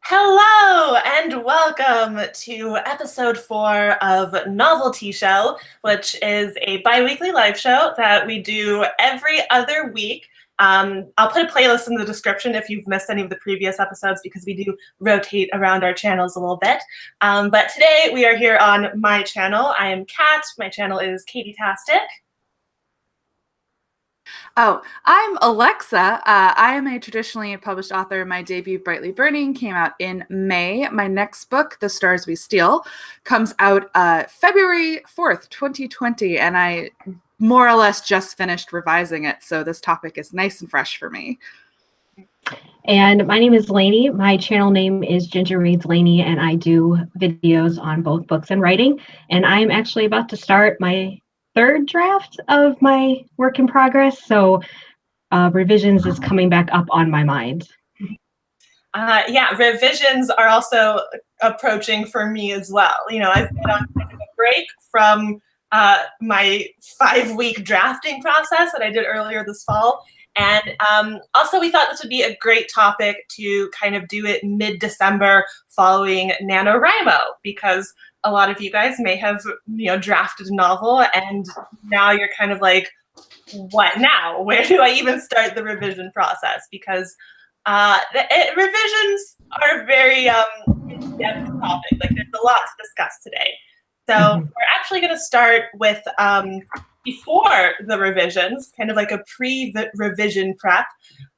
Hello and welcome to episode 4 of Novelty Show, which is a bi-weekly live show that we do every other week. I'll put a playlist in the description if you've missed any of the previous episodes because we do rotate around our channels a little bit. But today we are here on my channel. I am Kat. My channel is Katytastic. Oh, I'm Alexa. I am a traditionally published author. My debut, Brightly Burning, came out in May. My next book, The Stars We Steal, comes out February 4th, 2020, and I more or less just finished revising it, so this topic is nice and fresh for me. And my name is Lainey. My channel name is Ginger Reads Lainey, and I do videos on both books and writing. And I'm actually about to start my third draft of my work in progress, so revisions is coming back up on my mind. Yeah, revisions are also approaching for me as well. You know, I've been on kind of a break from my 5-week drafting process that I did earlier this fall. And also we thought this would be a great topic to kind of do it mid-December following NaNoWriMo, because a lot of you guys may have, drafted a novel and now you're kind of like, what now? Where do I even start the revision process? Because revisions are a very in-depth topic. Like, there's a lot to discuss today. So we're actually going to start with before the revisions, kind of like a pre-revision prep.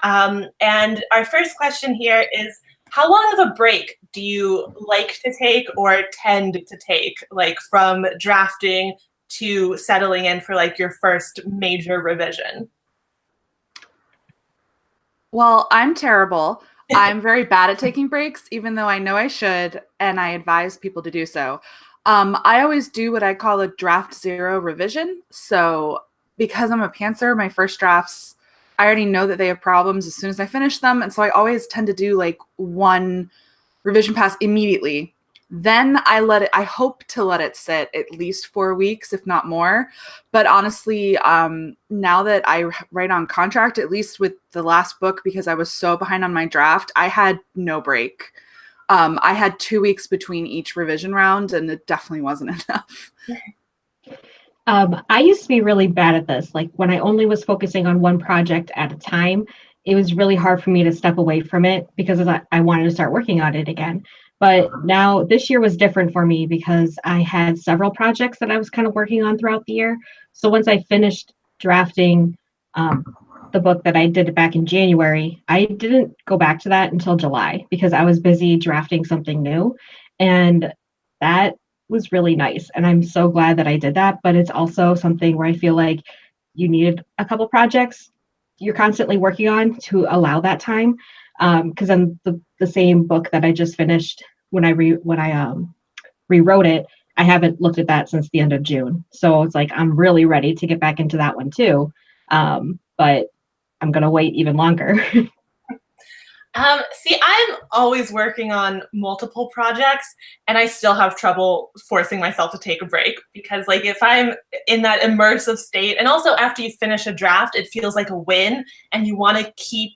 And our first question here is, how long of a break do you like to take or tend to take, like from drafting to settling in for like your first major revision? Well, I'm terrible. I'm very bad at taking breaks, even though I know I should, and I advise people to do so. I always do what I call a draft zero revision. So because I'm a pantser, my first drafts, I already know that they have problems as soon as I finish them. And so I always tend to do like one revision pass immediately. Then I hope to let it sit at least 4 weeks, if not more. But honestly, now that I write on contract, at least with the last book, because I was so behind on my draft, I had no break. I had 2 weeks between each revision round, and it definitely wasn't enough. I used to be really bad at this. Like when I only was focusing on one project at a time, it was really hard for me to step away from it because I wanted to start working on it again. But now this year was different for me because I had several projects that I was kind of working on throughout the year. So once I finished drafting the book that I did back in January, I didn't go back to that until July because I was busy drafting something new. And that was really nice. And I'm so glad that I did that. But it's also something where I feel like you needed a couple projects you're constantly working on to allow that time. Because then the same book that I just finished when I rewrote it, I haven't looked at that since the end of June. So it's like I'm really ready to get back into that one too. But I'm gonna wait even longer. See, I'm always working on multiple projects and I still have trouble forcing myself to take a break because like if I'm in that immersive state, and also after you finish a draft, it feels like a win and you want to keep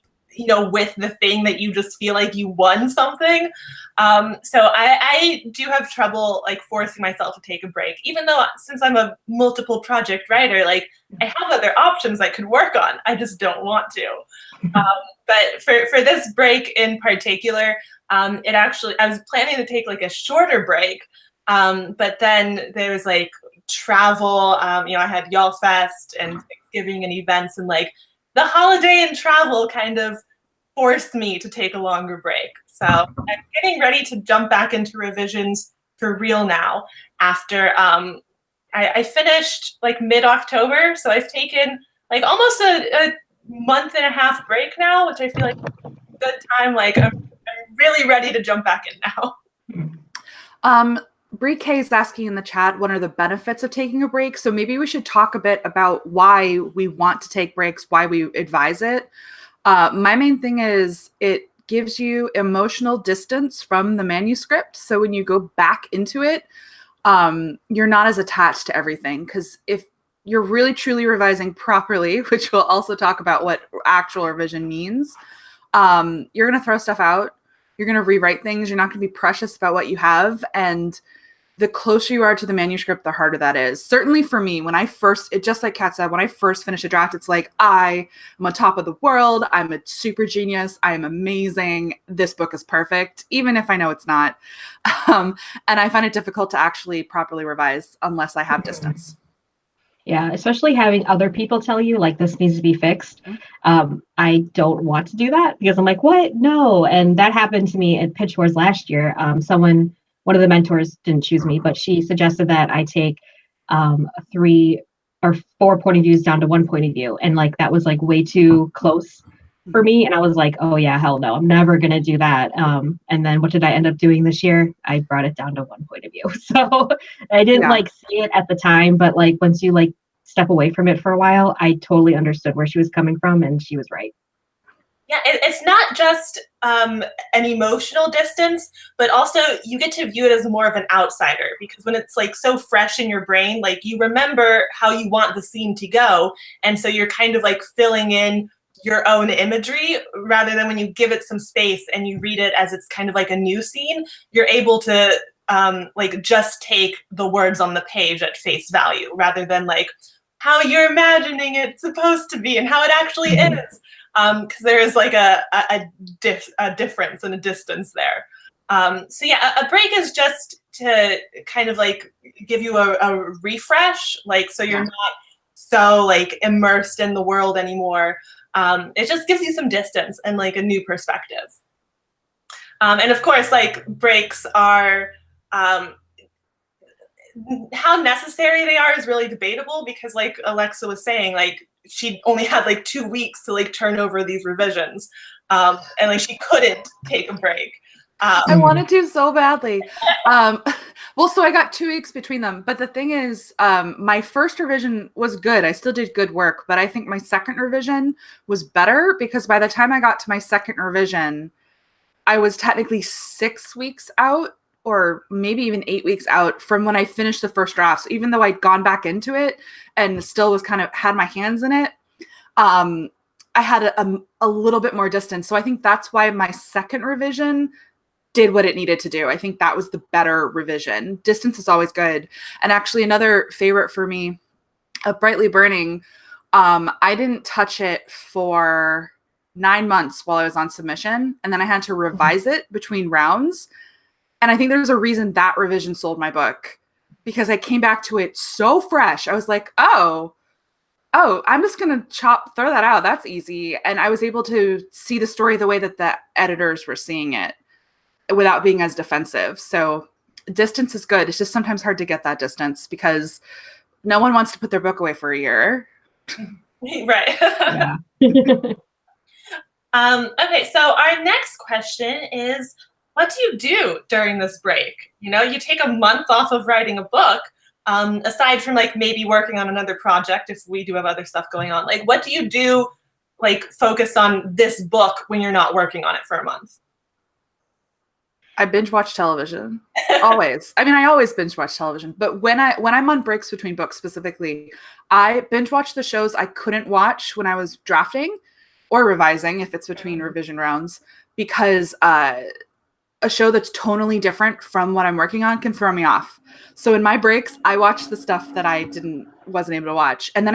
with the thing that you just feel like you won something. So I do have trouble like forcing myself to take a break, even though since I'm a multiple project writer, like I have other options I could work on. I just don't want to. But for this break in particular, I was planning to take like a shorter break, but then there was like travel. I had Y'all Fest and Thanksgiving and events, and like the holiday and travel kind of forced me to take a longer break. So I'm getting ready to jump back into revisions for real now after I finished like mid-October. So I've taken like almost a month and a half break now, which I feel like is a good time. Like I'm really ready to jump back in now. Brie K is asking in the chat, what are the benefits of taking a break? So maybe we should talk a bit about why we want to take breaks, why we advise it. My main thing is it gives you emotional distance from the manuscript. So when you go back into it, you're not as attached to everything. Because if you're really truly revising properly, which we'll also talk about what actual revision means, you're going to throw stuff out. You're going to rewrite things. You're not going to be precious about what you have. And the closer you are to the manuscript, the harder that is. Certainly for me, when I first, it just like Kat said, when I first finish a draft, it's like, I am on top of the world. I'm a super genius. I am amazing. This book is perfect, even if I know it's not. And I find it difficult to actually properly revise unless I have distance. Yeah, especially having other people tell you like this needs to be fixed. I don't want to do that because I'm like, what? No. And that happened to me at Pitch Wars last year. One of the mentors didn't choose me, but she suggested that I take 3 or 4 point of views down to 1 point of view. And like that was like way too close for me. And I was like, oh yeah, hell no, I'm never gonna do that. And then what did I end up doing this year? I brought it down to 1 point of view. So I didn't like see it at the time, but like once you like step away from it for a while, I totally understood where she was coming from, and she was right. Yeah, it's not just an emotional distance, but also you get to view it as more of an outsider, because when it's like so fresh in your brain, like you remember how you want the scene to go, and so you're kind of like filling in your own imagery, rather than when you give it some space and you read it as it's kind of like a new scene, you're able to like just take the words on the page at face value, rather than like how you're imagining it's supposed to be and how it actually is. Because there is like a difference and a distance there. So yeah, a break is just to kind of like give you a refresh, like so you're not so like immersed in the world anymore. It just gives you some distance and like a new perspective. And of course, like breaks are how necessary they are is really debatable, because like Alexa was saying, like she only had like 2 weeks to like turn over these revisions, and like she couldn't take a break. I wanted to so badly. Well, so I got 2 weeks between them, but the thing is, my first revision was good. I still did good work, but I think my second revision was better, because by the time I got to my second revision, I was technically 6 weeks out, or maybe even 8 weeks out from when I finished the first draft. So even though I'd gone back into it and still was kind of had my hands in it, I had a little bit more distance. So I think that's why my second revision did what it needed to do. I think that was the better revision. Distance is always good. And actually another favorite for me, Brightly Burning, I didn't touch it for 9 months while I was on submission. And then I had to revise it between rounds. And I think there's a reason that revision sold my book, because I came back to it so fresh. I was like, oh, I'm just going to throw that out. That's easy. And I was able to see the story the way that the editors were seeing it without being as defensive. So distance is good. It's just sometimes hard to get that distance because no one wants to put their book away for a year. Right. Yeah. Okay, so our next question is, what do you do during this break? You know, you take a month off of writing a book, aside from like maybe working on another project if we do have other stuff going on. Like, what do you do, like, focus on this book when you're not working on it for a month? I binge watch television. Always. I mean, I always binge watch television, but when I'm on breaks between books specifically, I binge watch the shows I couldn't watch when I was drafting or revising if it's between revision rounds, because a show that's tonally different from what I'm working on can throw me off. So in my breaks, I watch the stuff that I wasn't able to watch. And then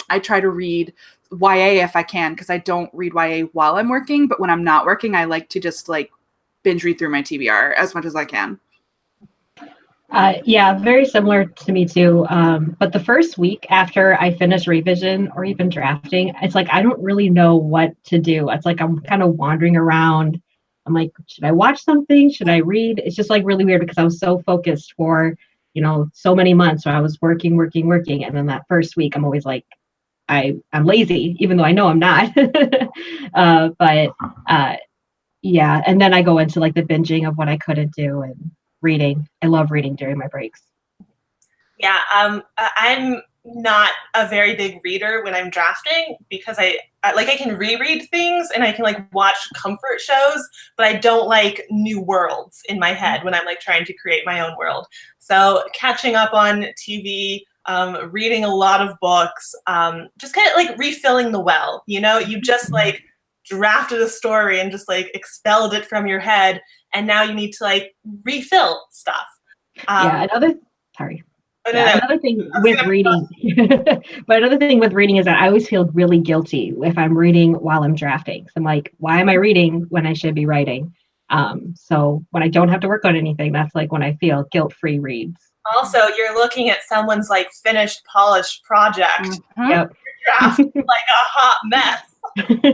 I try to read YA if I can, because I don't read YA while I'm working, but when I'm not working, I like to just like binge read through my TBR as much as I can. Yeah, very similar to me too. But the first week after I finish revision or even drafting, it's like I don't really know what to do. It's like I'm kind of wandering around. I'm like, should I watch something? Should I read? It's just like really weird because I was so focused for, so many months. So I was working. And then that first week, I'm always like, I'm lazy, even though I know I'm not. Yeah. And then I go into like the binging of what I couldn't do and reading. I love reading during my breaks. Yeah, I'm not a very big reader when I'm drafting, because I can reread things and I can like watch comfort shows, but I don't like new worlds in my head when I'm like trying to create my own world. So catching up on TV, reading a lot of books, just kind of like refilling the well, you just like drafted a story and just like expelled it from your head, and now you need to like refill stuff. Yeah, another thing with gonna- reading, but another thing with reading is that I always feel really guilty if I'm reading while I'm drafting. So I'm like, why am I reading when I should be writing? So when I don't have to work on anything, that's like when I feel guilt-free reads. Also, you're looking at someone's like finished, polished project. Yep. Draft like a hot mess.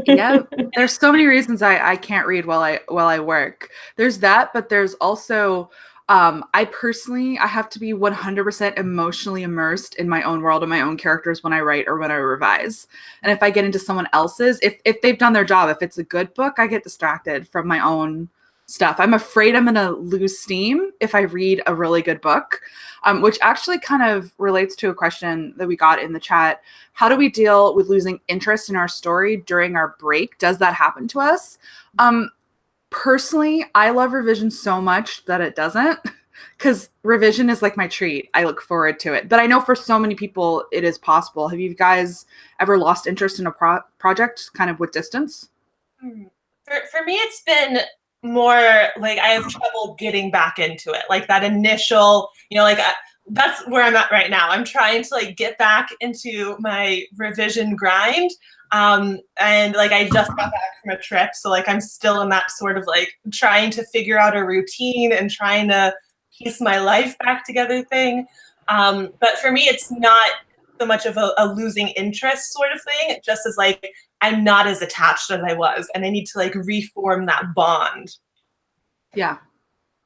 Yeah, there's so many reasons I can't read while I work. There's that, but there's also I personally have to be 100% emotionally immersed in my own world and my own characters when I write or when I revise. And if I get into someone else's, if they've done their job, if it's a good book, I get distracted from my own stuff. I'm afraid I'm going to lose steam if I read a really good book, which actually kind of relates to a question that we got in the chat. How do we deal with losing interest in our story during our break? Does that happen to us? Personally, I love revision so much that it doesn't, because revision is like my treat. I look forward to it. But I know for so many people, it is possible. Have you guys ever lost interest in a project kind of with distance? For me, it's been more like I have trouble getting back into it. Like that initial, like that's where I'm at right now. I'm trying to like get back into my revision grind. And like I just got back from a trip, so like I'm still in that sort of like trying to figure out a routine and trying to piece my life back together thing. But for me, it's not so much of a losing interest sort of thing, just as like I'm not as attached as I was, and I need to like reform that bond. Yeah.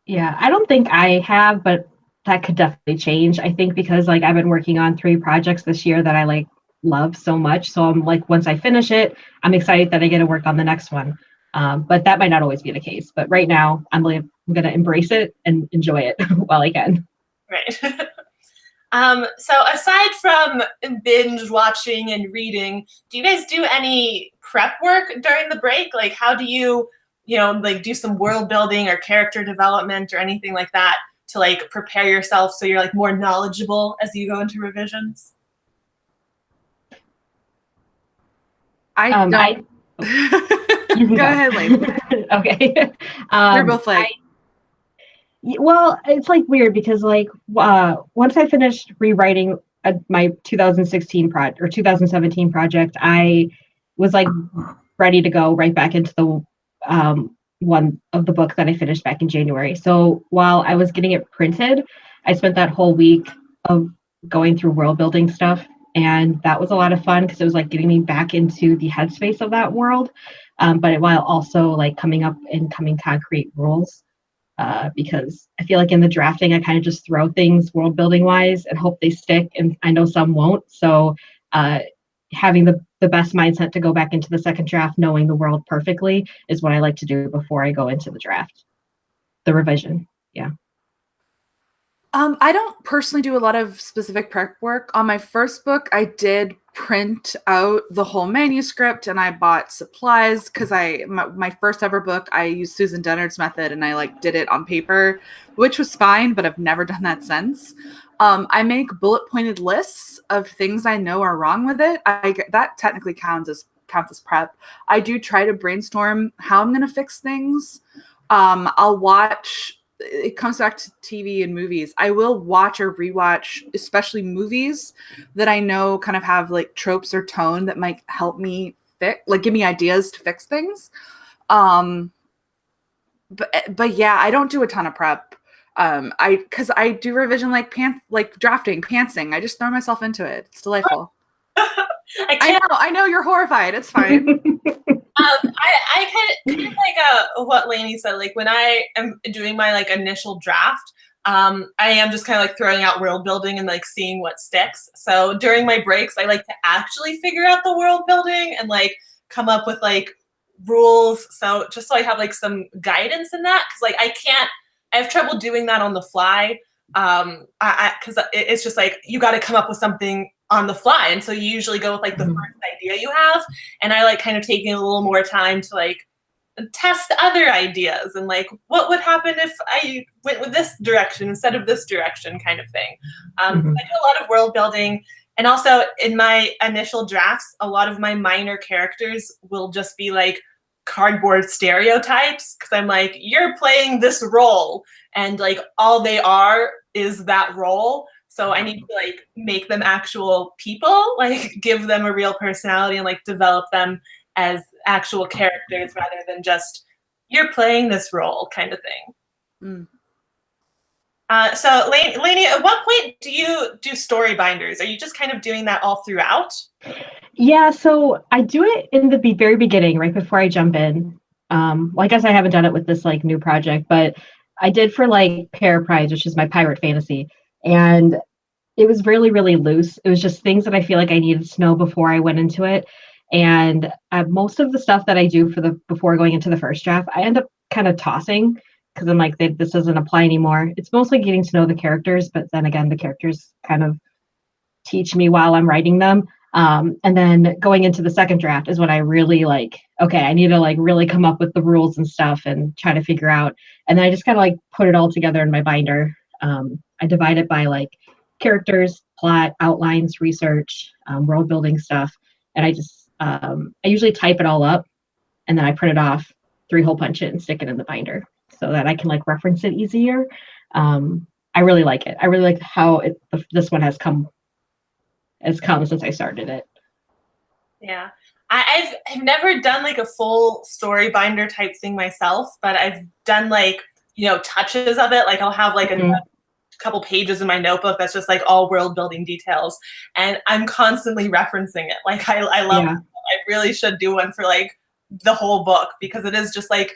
Yeah, I don't think I have, but that could definitely change. I think because like I've been working on 3 projects this year that I like love so much. So I'm like, once I finish it, I'm excited that I get to work on the next one. But that might not always be the case. But right now, I'm going to embrace it and enjoy it while I can. Right. So aside from binge watching and reading, do you guys do any prep work during the break? Like how do you, like do some world building or character development or anything like that to like prepare yourself so you're like more knowledgeable as you go into revisions? I don't. Go ahead, Lane. Okay. We're both like. Well, it's like weird because like once I finished rewriting my 2016 or 2017 project, I was like ready to go right back into the one of the books that I finished back in January. So while I was getting it printed, I spent that whole week of going through world building stuff. And that was a lot of fun because it was like getting me back into the headspace of that world. But while also like coming up and coming concrete rules. Because I feel like in the drafting, I kind of just throw things world building wise and hope they stick. And I know some won't. So having the best mindset to go back into the second draft, knowing the world perfectly is what I like to do before I go into the draft, the revision. Yeah. I don't personally do a lot of specific prep work. On my first book, I did print out the whole manuscript and I bought supplies because my first ever book, I used Susan Dennard's method and I like did it on paper, which was fine, but I've never done that since. I make bullet pointed lists of things I know are wrong with it. That technically counts as prep. I do try to brainstorm how I'm going to fix things. I'll watch. It comes back to TV and movies. I will watch or rewatch, especially movies that I know kind of have like tropes or tone that might help me give me ideas to fix things. But yeah, I don't do a ton of prep. Because I do revision like drafting, pantsing. I just throw myself into it. It's delightful. I know you're horrified. It's fine. I kind of like what Lainey said. Like when I am doing my like initial draft, I am just kind of like throwing out world building and like seeing what sticks. So during my breaks, I like to actually figure out the world building and like come up with like rules. So just so I have like some guidance in that, because like I have trouble doing that on the fly. Because it's just like you got to come up with something on the fly, and so you usually go with like the first idea you have, and I like kind of taking a little more time to like test other ideas and like what would happen if I went with this direction instead of this direction, kind of thing. I do a lot of world building, and also in my initial drafts, a lot of my minor characters will just be like cardboard stereotypes, because I'm like, you're playing this role and like all they are is that role. So I need to like make them actual people, like give them a real personality and like develop them as actual characters rather than just you're playing this role kind of thing. Mm. So Lainey, at what point do you do story binders? Are you just kind of doing that all throughout? Yeah, so I do it in the very beginning, right before I jump in. Well, I guess I haven't done it with this like new project, but I did for like Paraprise, which is my pirate fantasy, and it was really, really loose. It was just things that I feel like I needed to know before I went into it. And most of the stuff that I do for the before going into the first draft, I end up kind of tossing because I'm like, this doesn't apply anymore. It's mostly getting to know the characters, but then again, the characters kind of teach me while I'm writing them. And then going into the second draft is when I really like, okay, I need to like really come up with the rules and stuff and try to figure out. And then I just kind of like put it all together in my binder. I divide it by like characters, plot, outlines, research, world building stuff. And I usually type it all up and then I print it off, 3-hole punch it and stick it in the binder so that I can like reference it easier. I really like it. I really like how this one has come since I started it. Yeah. I've never done like a full story binder type thing myself, but I've done like, touches of it. Like I'll have like a couple pages in my notebook that's just like all world building details. And I'm constantly referencing it. Like I love it. I really should do one for like the whole book because it is just like,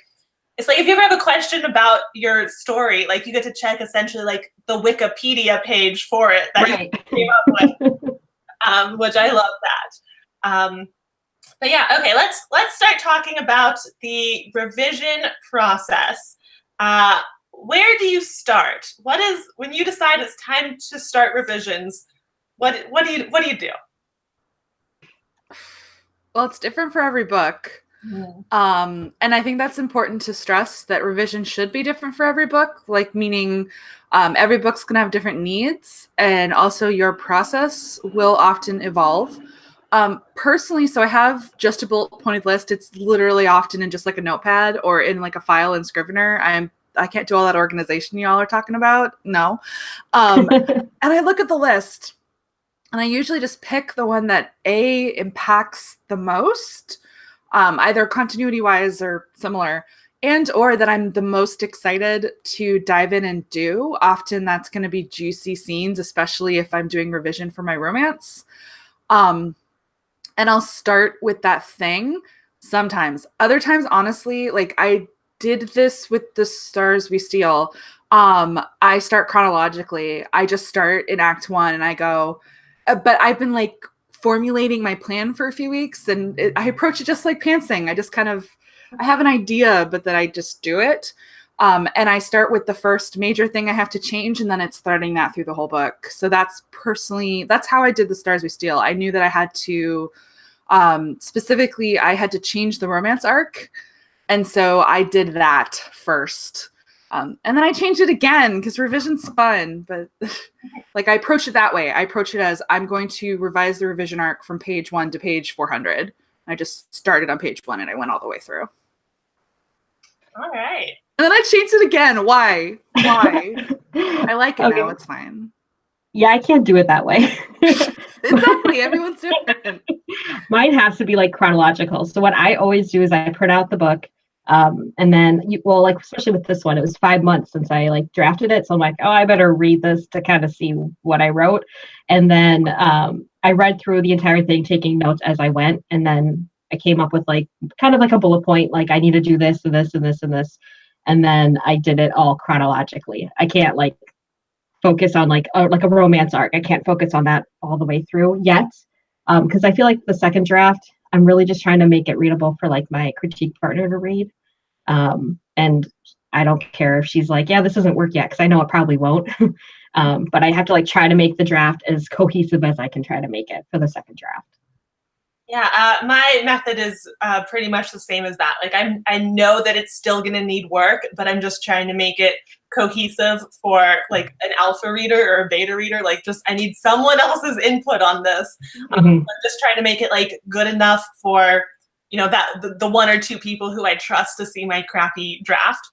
it's like if you ever have a question about your story, like you get to check essentially like the Wikipedia page for it that you came up with, which I love that. But yeah, okay, let's start talking about the revision process. Where do you start? When you decide it's time to start revisions? What do you do? Well, it's different for every book. And I think that's important to stress that revision should be different for every book, like meaning every book's going to have different needs and also your process will often evolve. Personally, so I have just a bullet pointed list. It's literally often in just like a notepad or in like a file in Scrivener. I can't do all that organization y'all are talking about. No. And I look at the list and I usually just pick the one that impacts the most. Either continuity-wise or similar, or that I'm the most excited to dive in and do. Often that's going to be juicy scenes, especially if I'm doing revision for my romance. And I'll start with that thing sometimes. Other times, honestly, like I did this with The Stars We Steal. I start chronologically. I just start in Act 1 and I go, but I've been like formulating my plan for a few weeks and I approach it just like pantsing. I have an idea, but then I just do it. And I start with the first major thing I have to change and then it's threading that through the whole book. So that's how I did The Stars We Steal. I knew that I had to, specifically, I had to change the romance arc. And so I did that first. And then I changed it again because revision's fun, but like I approach it that way. I approach it as I'm going to revise the revision arc from page 1 to page 400. I just started on page 1 and I went all the way through. All right. And then I changed it again. Why? I like it now. It's fine. Yeah, I can't do it that way. Exactly. Everyone's different. Mine has to be like chronological. So what I always do is I print out the book. And then like especially with this one, it was 5 months since I like drafted it. So I'm like, oh, I better read this to kind of see what I wrote. And then I read through the entire thing, taking notes as I went. And then I came up with like kind of like a bullet point, like I need to do this and this and this and this. And then I did it all chronologically. I can't like focus on like a romance arc. I can't focus on that all the way through yet. Because I feel like the second draft, I'm really just trying to make it readable for like my critique partner to read. And I don't care if she's like, yeah, this doesn't work yet, because I know it probably won't. But I have to like try to make the draft as cohesive as I can try to make it for the second draft. Yeah, my method is pretty much the same as that. Like I know that it's still going to need work, but I'm just trying to make it cohesive for like an alpha reader or a beta reader. Like just I need someone else's input on this. I'm just trying to make it like good enough for that the one or two people who I trust to see my crappy draft.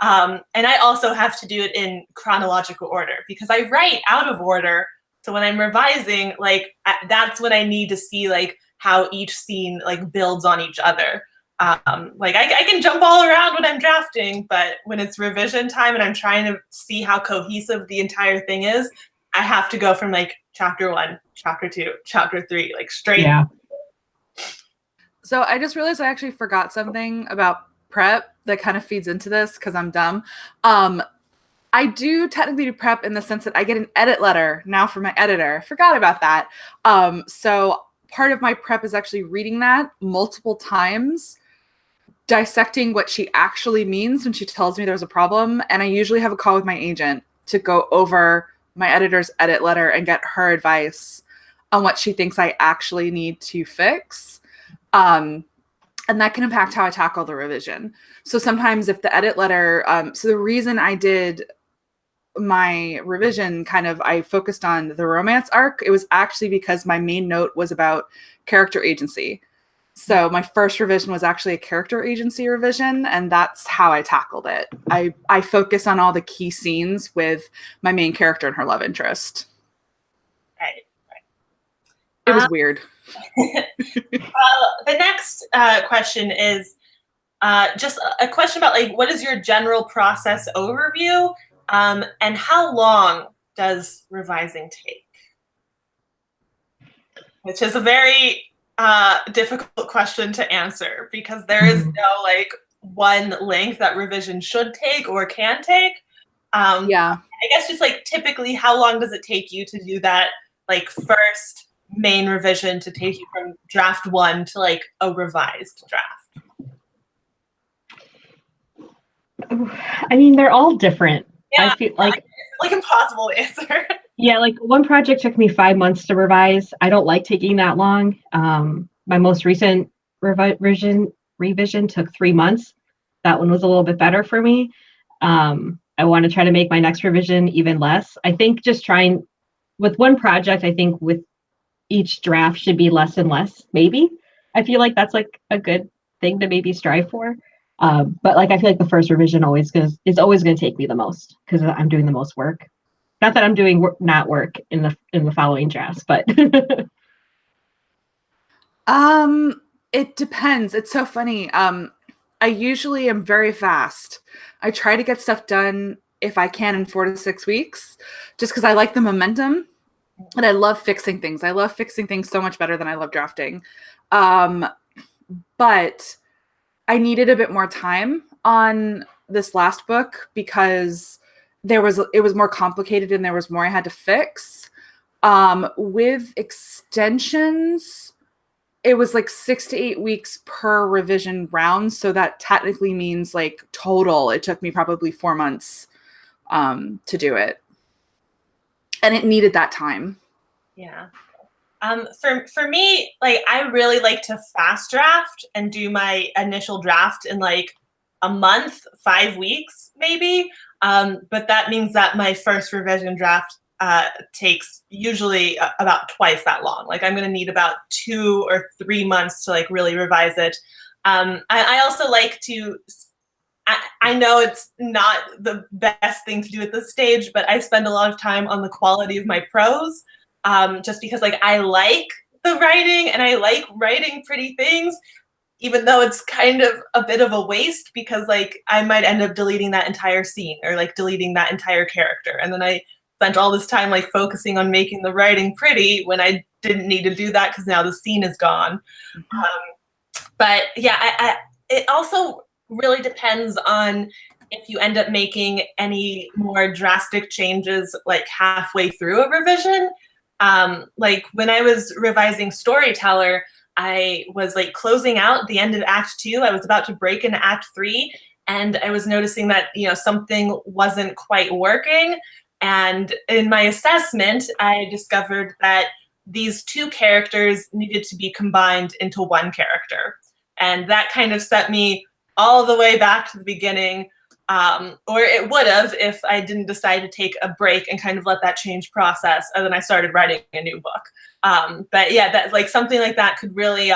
And I also have to do it in chronological order because I write out of order. So when I'm revising, like that's when I need to see like how each scene like builds on each other. Like I can jump all around when I'm drafting, but when it's revision time and I'm trying to see how cohesive the entire thing is, I have to go from like chapter 1, chapter 2, chapter 3, like straight. Yeah. So I just realized I actually forgot something about prep that kind of feeds into this because I'm dumb. I do technically do prep in the sense that I get an edit letter now from my editor. Forgot about that. So part of my prep is actually reading that multiple times, dissecting what she actually means when she tells me there's a problem. And I usually have a call with my agent to go over my editor's edit letter and get her advice on what she thinks I actually need to fix. And that can impact how I tackle the revision. So sometimes if the edit letter, so the reason I did my revision I focused on the romance arc, it was actually because my main note was about character agency. So my first revision was actually a character agency revision, and that's how I tackled it. I focused on all the key scenes with my main character and her love interest. Right. It was weird. The next question is just a question about like what is your general process overview, and how long does revising take? Which is a very difficult question to answer because there is no like one length that revision should take or can take. Yeah. I guess just like typically how long does it take you to do that like first main revision to take you from draft 1 to like a revised draft? I mean, they're all different. Yeah, I feel like it's like impossible to answer. Yeah, like one project took me 5 months to revise. I don't like taking that long. My most recent revision took 3 months. That one was a little bit better for me. I want to try to make my next revision even less. I think just trying with one project, I think with each draft should be less and less, maybe. I feel like that's like a good thing to maybe strive for. But like I feel like the first revision is always going to take me the most because I'm doing the most work. Not that I'm doing not work in the following drafts, but it depends. It's so funny. I usually am very fast. I try to get stuff done if I can in 4 to 6 weeks, just because I like the momentum and I love fixing things. I love fixing things so much better than I love drafting. But I needed a bit more time on this last book because it was more complicated and there was more I had to fix. With extensions, it was like 6 to 8 weeks per revision round. So that technically means like total, it took me probably 4 months to do it. And it needed that time. Yeah. For me, like I really like to fast draft and do my initial draft in like a month, 5 weeks, maybe. But that means that my first revision draft takes usually about twice that long. Like I'm going to need about 2 or 3 months to like really revise it. I also like to, I know it's not the best thing to do at this stage, but I spend a lot of time on the quality of my prose, just because like I like the writing and I like writing pretty things, even though it's kind of a bit of a waste because like I might end up deleting that entire scene or like deleting that entire character. And then I spent all this time like focusing on making the writing pretty when I didn't need to do that because now the scene is gone. But yeah, it also really depends on if you end up making any more drastic changes like halfway through a revision. Like when I was revising Storyteller, I was like closing out the end of Act 2. I was about to break into Act 3, and I was noticing that, something wasn't quite working. And in my assessment, I discovered that these 2 characters needed to be combined into 1 character. And that kind of set me all the way back to the beginning. or it would have if I didn't decide to take a break and kind of let that change process, and then I started writing a new book. But yeah, that like something like that could really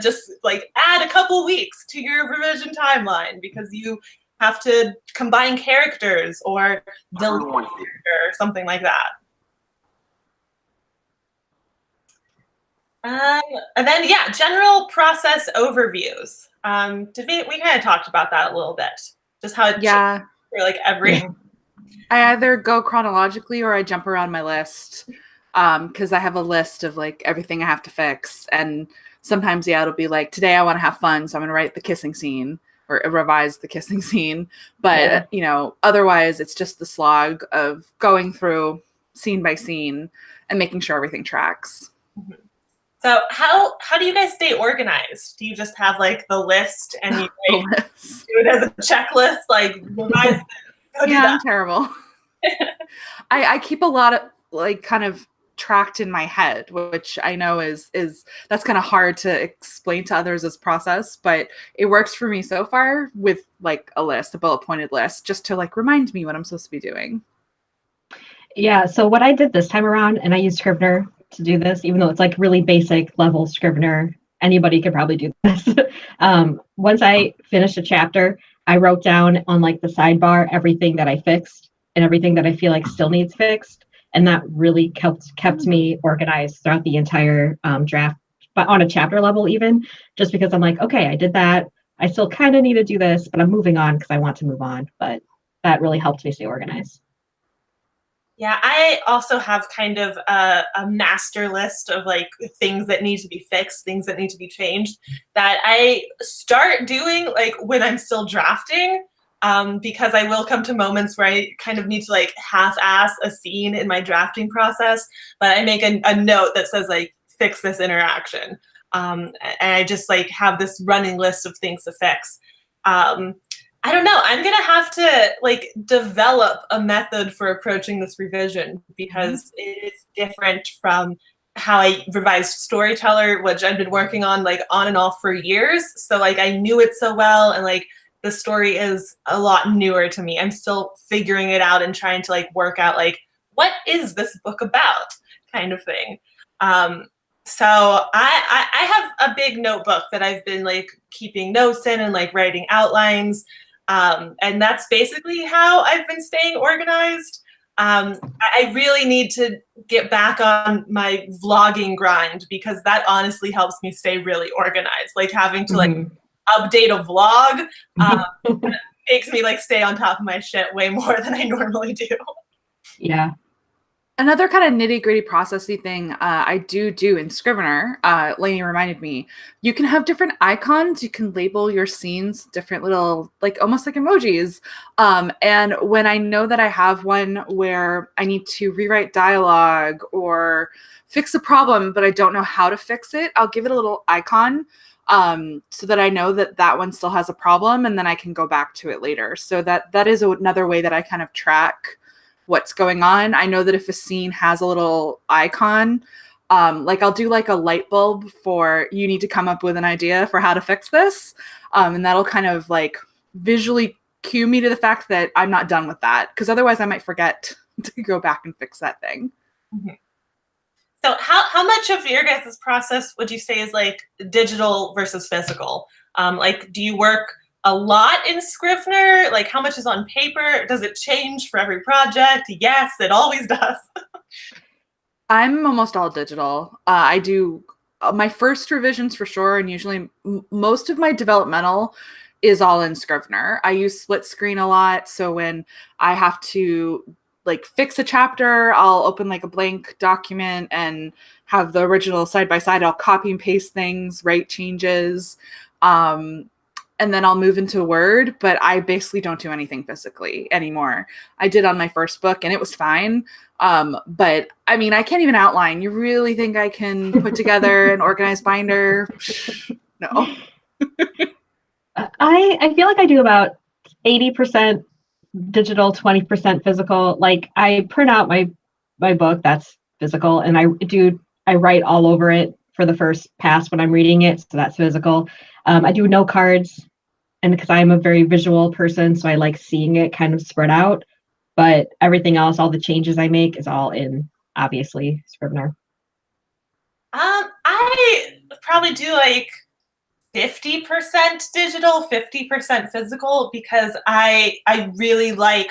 just like add a couple weeks to your revision timeline, because you have to combine characters or delete a character or something like that. And then yeah, general process overviews. We kind of talked about that a little bit, just how it changes for like every. I either go chronologically or I jump around my list, because I have a list of like everything I have to fix. And sometimes, yeah, it'll be like, today I want to have fun, so I'm going to write the kissing scene or revise the kissing scene. But, you know, otherwise it's just the slog of going through scene by scene and making sure everything tracks. Mm-hmm. So how do you guys stay organized? Do you just have like the list and you do it as a checklist, like revise this? Yeah, I'm terrible. I keep a lot of like kind of tracked in my head, which I know is that's kind of hard to explain to others as process, but it works for me so far with like a list, a bullet pointed list, just to like remind me what I'm supposed to be doing. Yeah, so what I did this time around, and I used Scrivener to do this, even though it's like really basic level Scrivener, anybody could probably do this. Once I finished a chapter, I wrote down on like the sidebar everything that I fixed and everything that I feel like still needs fixed. And that really kept me organized throughout the entire draft, but on a chapter level even, just because I'm like, okay, I did that. I still kind of need to do this, but I'm moving on because I want to move on. But that really helped me stay organized. Yeah, I also have kind of a master list of like things that need to be fixed, things that need to be changed, that I start doing like when I'm still drafting, because I will come to moments where I kind of need to like half-ass a scene in my drafting process, but I make a note that says like, fix this interaction. And I just like have this running list of things to fix. I don't know. I'm going to have to like develop a method for approaching this revision, because it is different from how I revised Storyteller, which I've been working on like on and off for years. So like I knew it so well, and like the story is a lot newer to me. I'm still figuring it out and trying to like work out like, what is this book about, kind of thing. So I have a big notebook that I've been like keeping notes in and like writing outlines. And that's basically how I've been staying organized. I really need to get back on my vlogging grind, because that honestly helps me stay really organized. Like having to like update a vlog makes me like stay on top of my shit way more than I normally do. Yeah. Another kind of nitty-gritty processy thing I do in Scrivener, Lainey reminded me, you can have different icons. You can label your scenes different little, like almost like emojis. And when I know that I have one where I need to rewrite dialogue or fix a problem, but I don't know how to fix it, I'll give it a little icon, so that I know that that one still has a problem, and then I can go back to it later. So that is another way that I kind of track what's going on. I know that if a scene has a little icon, like I'll do like a light bulb for, you need to come up with an idea for how to fix this. And that'll kind of like visually cue me to the fact that I'm not done with that, because otherwise I might forget to go back and fix that thing. Mm-hmm. So how much of your guys' process would you say is like digital versus physical? Like, do you work a lot in Scrivener? Like, how much is on paper? Does it change for every project? Yes, it always does. I'm almost all digital. I do my first revisions for sure, and usually most of my developmental is all in Scrivener. I use split screen a lot, so when I have to like fix a chapter, I'll open like a blank document and have the original side by side. I'll copy and paste things, write changes. And then I'll move into Word, but I basically don't do anything physically anymore. I did on my first book and it was fine. But I mean, I can't even outline. You really think I can put together an organized binder? No. I feel like I do about 80% digital, 20% physical. Like I print out my book, that's physical, and I write all over it for the first pass when I'm reading it, so that's physical. I do note cards and because I'm a very visual person, so I like seeing it kind of spread out. But everything else, all the changes I make is all in, obviously, Scrivener. I probably do like 50% digital, 50% physical, because I really like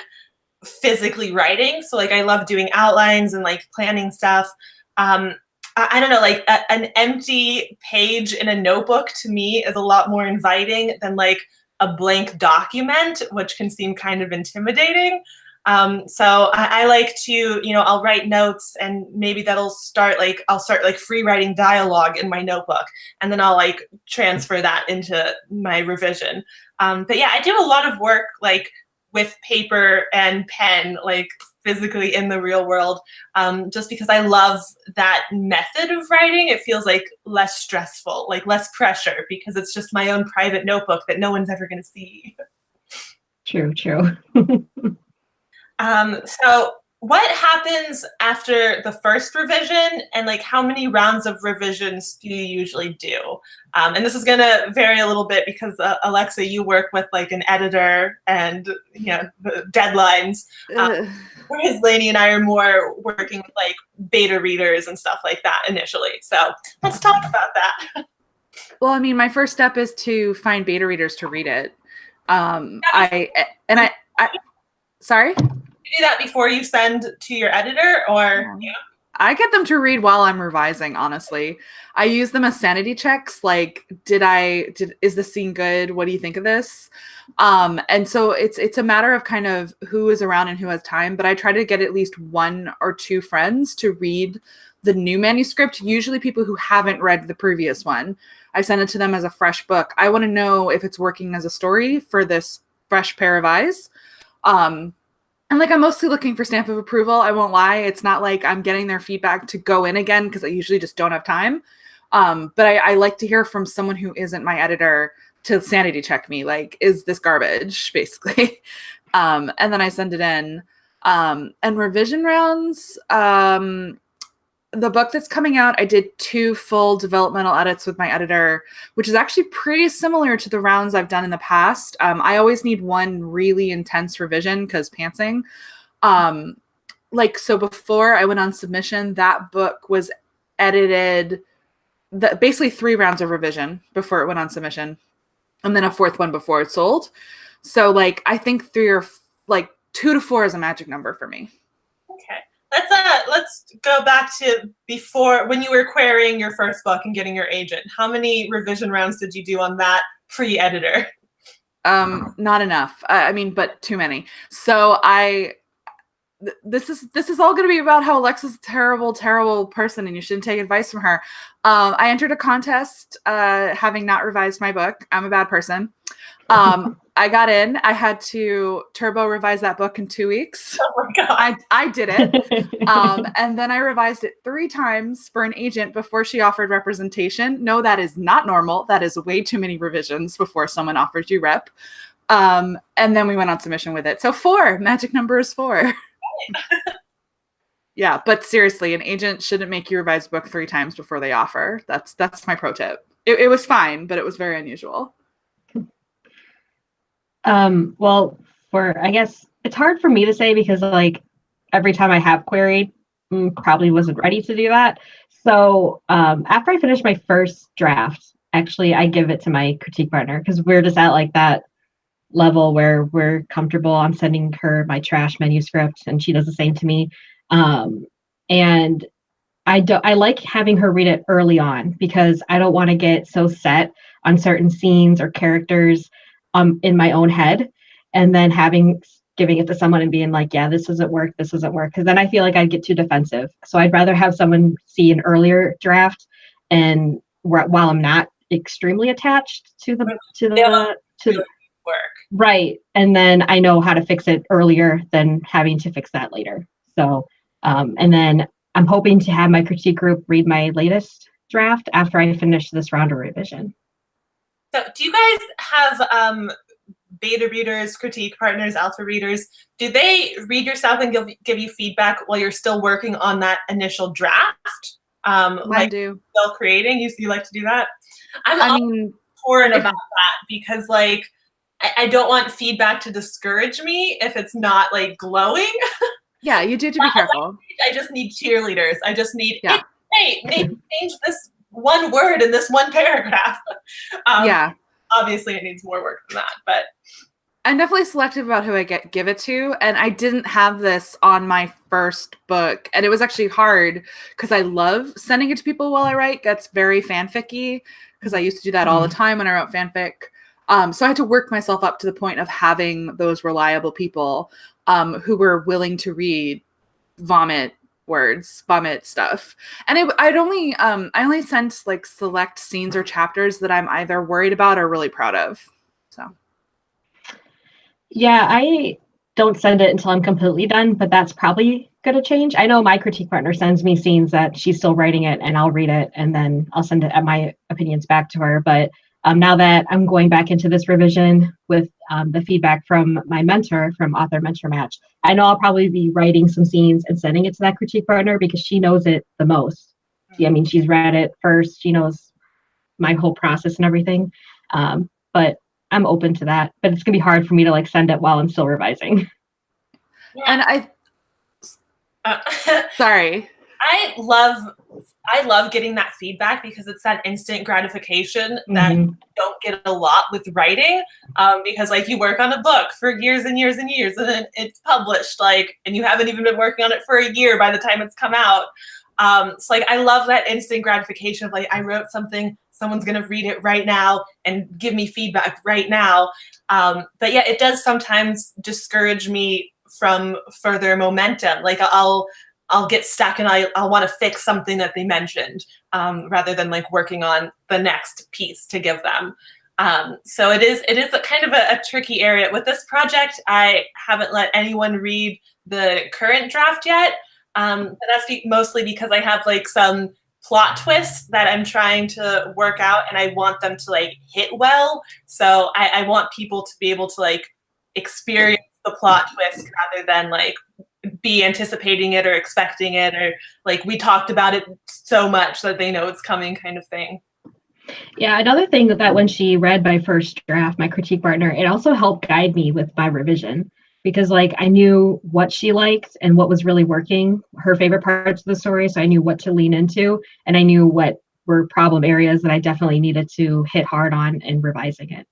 physically writing. So like I love doing outlines and like planning stuff. I don't know, like an empty page in a notebook to me is a lot more inviting than like a blank document, which can seem kind of intimidating. So I like to, I'll write notes, and maybe that'll start like, I'll start like free writing dialogue in my notebook, and then I'll like transfer that into my revision. But yeah, I do a lot of work like with paper and pen, like physically in the real world, just because I love that method of writing. It feels like less stressful, like less pressure, because it's just my own private notebook that no one's ever going to see. True, true. So what happens after the first revision, and like how many rounds of revisions do you usually do? And this is going to vary a little bit because Alexa, you work with like an editor and the deadlines, whereas Lainey and I are more working with like beta readers and stuff like that initially. So let's talk about that. Well, I mean, my first step is to find beta readers to read it. Sorry? You do that before you send to your editor, or yeah. I get them to read while I'm revising, honestly. I use them as sanity checks, like, is the scene good? What do you think of this? And so it's a matter of kind of who is around and who has time, but I try to get at least one or two friends to read the new manuscript, usually people who haven't read the previous one. I send it to them as a fresh book. I want to know if it's working as a story for this fresh pair of eyes. And like, I'm mostly looking for stamp of approval. I won't lie. It's not like I'm getting their feedback to go in again, because I usually just don't have time. But I like to hear from someone who isn't my editor to sanity check me. Like, is this garbage, basically? And then I send it in. And revision rounds, the book that's coming out, I did 2 full developmental edits with my editor, which is actually pretty similar to the rounds I've done in the past. I always need one really intense revision because pantsing. So before I went on submission, that book was edited, basically 3 rounds of revision before it went on submission, and then a 4th one before it sold. So like, I think 2 to 4 is a magic number for me. Okay. Let's go back to before, when you were querying your first book and getting your agent. How many revision rounds did you do on that pre-editor? Not enough. But too many. So this is all going to be about how Alexa's a terrible, terrible person, and you shouldn't take advice from her. I entered a contest, having not revised my book. I'm a bad person. I got in. I had to turbo revise that book in 2 weeks. Oh my God. I did it. And then I revised it 3 times for an agent before she offered representation. No, that is not normal. That is way too many revisions before someone offers you rep. And then we went on submission with it. So 4, magic number is 4. Yeah, but seriously, an agent shouldn't make you revise a book 3 times before they offer. That's my pro tip. It was fine, but it was very unusual. Well, I guess it's hard for me to say, because like every time I have queried, probably wasn't ready to do that. So after I finish my first draft, actually I give it to my critique partner, because we're just at like that level where we're comfortable. I'm sending her my trash manuscript, and she does the same to me. And I like having her read it early on, because I don't want to get so set on certain scenes or characters in my own head, and then giving it to someone and being like, yeah, this doesn't work, because then I feel like I'd get too defensive. So I'd rather have someone see an earlier draft, and while I'm not extremely attached to the work. Right. And then I know how to fix it earlier than having to fix that later. So and then I'm hoping to have my critique group read my latest draft after I finish this round of revision. So do you guys have beta readers, critique partners, alpha readers? Do they read your stuff and give you feedback while you're still working on that initial draft? Mine do. Still creating? You like to do that? I'm torn about that, because like I don't want feedback to discourage me if it's not like glowing. Yeah, you do have to be careful. I just need cheerleaders. I just need, Yeah. hey, maybe change this one word in this one paragraph. Yeah. Obviously, it needs more work than that, but I'm definitely selective about who I give it to, and I didn't have this on my first book, and it was actually hard because I love sending it to people while I write. That's very fanficky because I used to do that all the time when I wrote fanfic. So I had to work myself up to the point of having those reliable people who were willing to read vomit stuff. And I only sent like select scenes or chapters that I'm either worried about or really proud of. So. Yeah, I don't send it until I'm completely done, but that's probably going to change. I know my critique partner sends me scenes that she's still writing it, and I'll read it, and then I'll send my opinions back to her. But now that I'm going back into this revision with the feedback from my mentor from Author Mentor Match, I know I'll probably be writing some scenes and sending it to that critique partner because she knows it the most. I mean, she's read it first. She knows my whole process and everything. But I'm open to that, but it's gonna be hard for me to like send it while I'm still revising. Yeah. And sorry. I love getting that feedback because it's that instant gratification that you don't get a lot with writing. Because like you work on a book for years and years and years, and then it's published, like, and you haven't even been working on it for a year by the time it's come out. So like I love that instant gratification of like I wrote something, someone's gonna read it right now and give me feedback right now. But yeah, it does sometimes discourage me from further momentum. Like I'll get stuck and I'll want to fix something that they mentioned rather than like working on the next piece to give them. So it is a kind of a tricky area. With this project, I haven't let anyone read the current draft yet. But that's mostly because I have like some plot twists that I'm trying to work out and I want them to like hit well. So I want people to be able to like experience the plot twist rather than like be anticipating it or expecting it, or like we talked about it so much that they know it's coming kind of thing. Yeah, another thing that when she read my first draft, my critique partner, it also helped guide me with my revision because like I knew what she liked and what was really working, her favorite parts of the story. So I knew what to lean into and I knew what were problem areas that I definitely needed to hit hard on in revising it.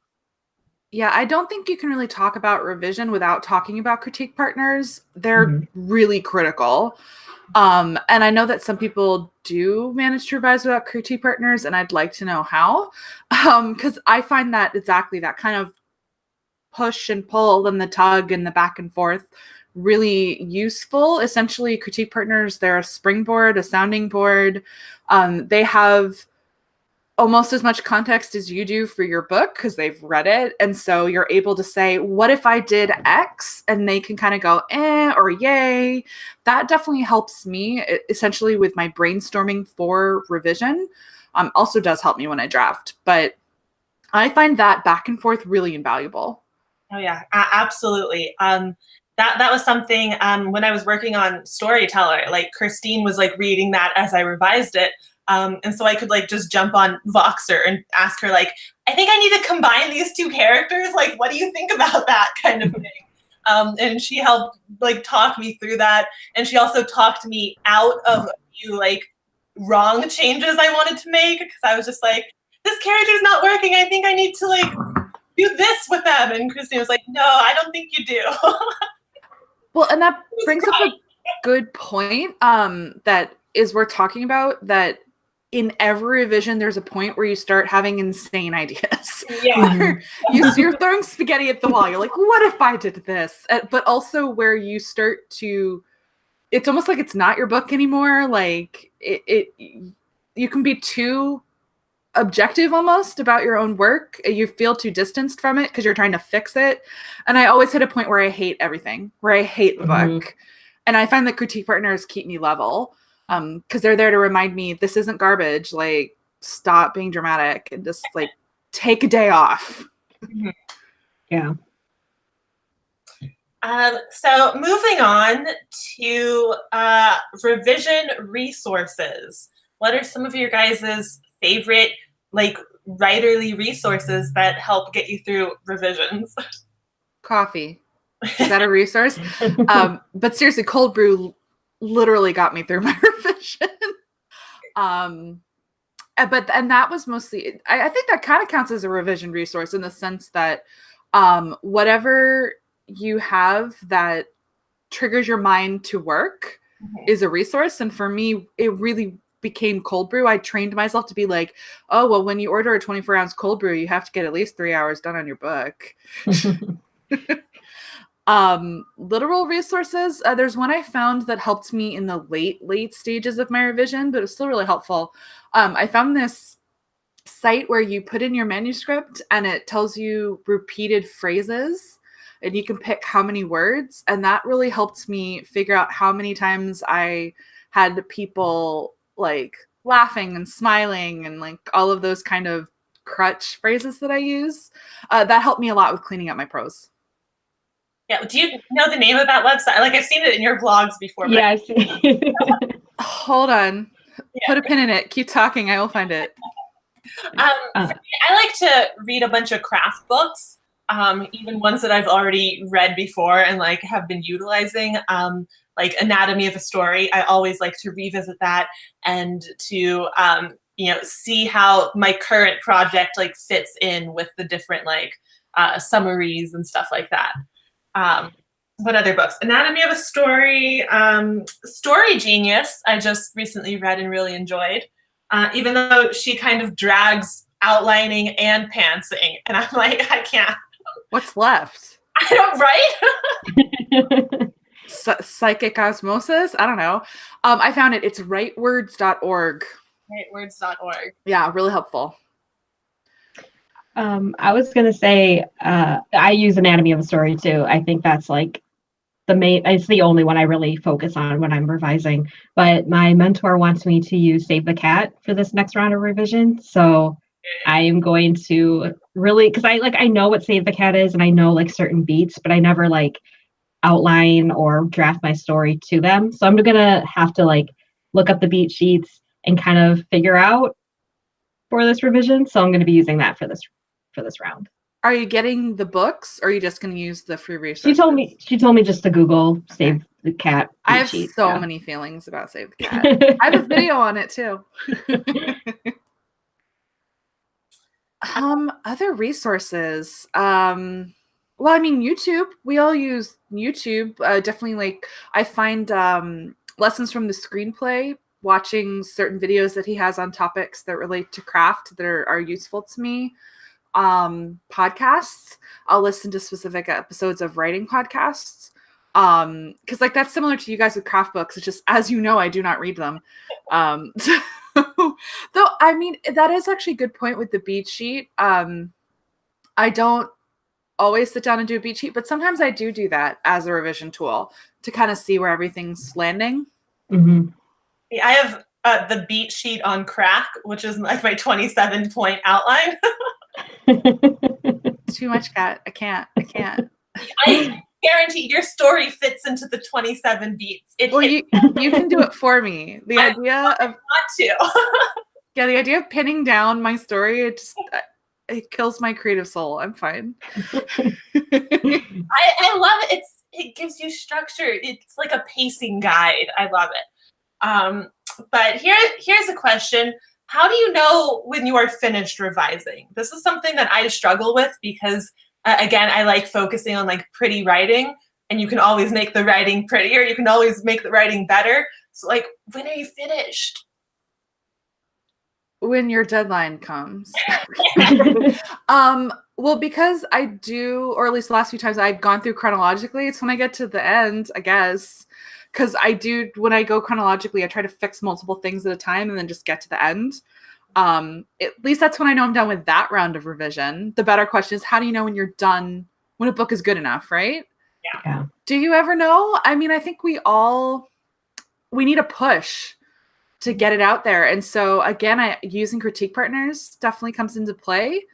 Yeah, I don't think you can really talk about revision without talking about critique partners. They're really critical. And I know that some people do manage to revise without critique partners, and I'd like to know how. Because I find that exactly that kind of push and pull and the tug and the back and forth really useful. Essentially, critique partners, they're a springboard, a sounding board. They have almost as much context as you do for your book because they've read it. And so you're able to say, what if I did X? And they can kind of go, or yay. That definitely helps me essentially with my brainstorming for revision. Also does help me when I draft. But I find that back and forth really invaluable. Oh yeah, absolutely. That was something when I was working on Storyteller, like Christine was like reading that as I revised it. And so I could like just jump on Voxer and ask her like, I think I need to combine these two characters. Like, what do you think about that kind of thing? And she helped like talk me through that. And she also talked me out of a few like wrong changes I wanted to make because I was just like, this character's not working. I think I need to like do this with them. And Christine was like, no, I don't think you do. Well, and that brings up a good point that is worth talking about, that in every revision, there's a point where you start having insane ideas. Yeah. You're throwing spaghetti at the wall. You're like, what if I did this? But also where you start to, it's almost like it's not your book anymore. Like you can be too objective almost about your own work. You feel too distanced from it because you're trying to fix it. And I always hit a point where I hate everything, where I hate the book. And I find that critique partners keep me level because they're there to remind me this isn't garbage. Like, stop being dramatic and just like take a day off. Yeah. So moving on to revision resources. What are some of your guys' favorite like writerly resources that help get you through revisions? Coffee. Is that a resource? But seriously, cold brew literally got me through my revision. And that was mostly, I think that kind of counts as a revision resource in the sense that whatever you have that triggers your mind to work is a resource. And for me, it really became cold brew. I trained myself to be like, oh, well, when you order a 24-ounce cold brew, you have to get at least 3 hours done on your book. Literal resources. There's one I found that helped me in the late stages of my revision, but it was still really helpful. I found this site where you put in your manuscript and it tells you repeated phrases and you can pick how many words. And that really helped me figure out how many times I had people like laughing and smiling and like all of those kind of crutch phrases that I use. That helped me a lot with cleaning up my prose. Yeah. Do you know the name of that website? Like I've seen it in your vlogs before. Yeah, I've seen it. Hold on. Yeah. Put a pin in it. Keep talking. I will find it. For me, I like to read a bunch of craft books, even ones that I've already read before and like have been utilizing. Like Anatomy of a Story. I always like to revisit that and to see how my current project like fits in with the different like summaries and stuff like that. What other books? Anatomy of a Story, Story Genius, I just recently read and really enjoyed, even though she kind of drags outlining and pantsing. And I'm like, I can't. What's left? I don't, right? Psychic osmosis? I don't know. I found it. It's rightwords.org. Rightwords.org. Yeah, really helpful. I was going to say, I use Anatomy of a Story too. I think that's like it's the only one I really focus on when I'm revising. But my mentor wants me to use Save the Cat for this next round of revision. So I am going to really, because I know what Save the Cat is and I know like certain beats, but I never like outline or draft my story to them. So I'm going to have to like look up the beat sheets and kind of figure out for this revision. So I'm going to be using that for this round. Are you getting the books or are you just going to use the free resources? She told me just to Google Save the Cat. I have so many feelings about Save the Cat. I have a video on it too. Other resources. Well, I mean, YouTube. We all use YouTube. Definitely, like I find lessons from the screenplay. Watching certain videos that he has on topics that relate to craft that are useful to me. Podcasts. I'll listen to specific episodes of writing podcasts. Because like that's similar to you guys with craft books. It's just, as you know, I do not read them. Though I mean, that is actually a good point with the beat sheet. I don't always sit down and do a beat sheet, but sometimes I do that as a revision tool to kind of see where everything's landing. Mm-hmm. I have the beat sheet on Crack, which is like my 27-point outline. Too much, Kat. I can't. I guarantee your story fits into the 27 beats. You can do it for me. The idea of the idea of pinning down my story, it kills my creative soul. I'm fine. I love it. It gives you structure. It's like a pacing guide. I love it. But here's a question. How do you know when you are finished revising? This is something that I struggle with because, again, I like focusing on like pretty writing, and you can always make the writing prettier. You can always make the writing better. So like, when are you finished? When your deadline comes. Well, because I do, or at least the last few times I've gone through chronologically, it's when I get to the end, I guess. Because when I go chronologically, I try to fix multiple things at a time and then just get to the end. At least that's when I know I'm done with that round of revision. The better question is, how do you know when you're done, when a book is good enough, right? Yeah. Do you ever know? I mean, I think we need a push to get it out there. And so again, using critique partners definitely comes into play.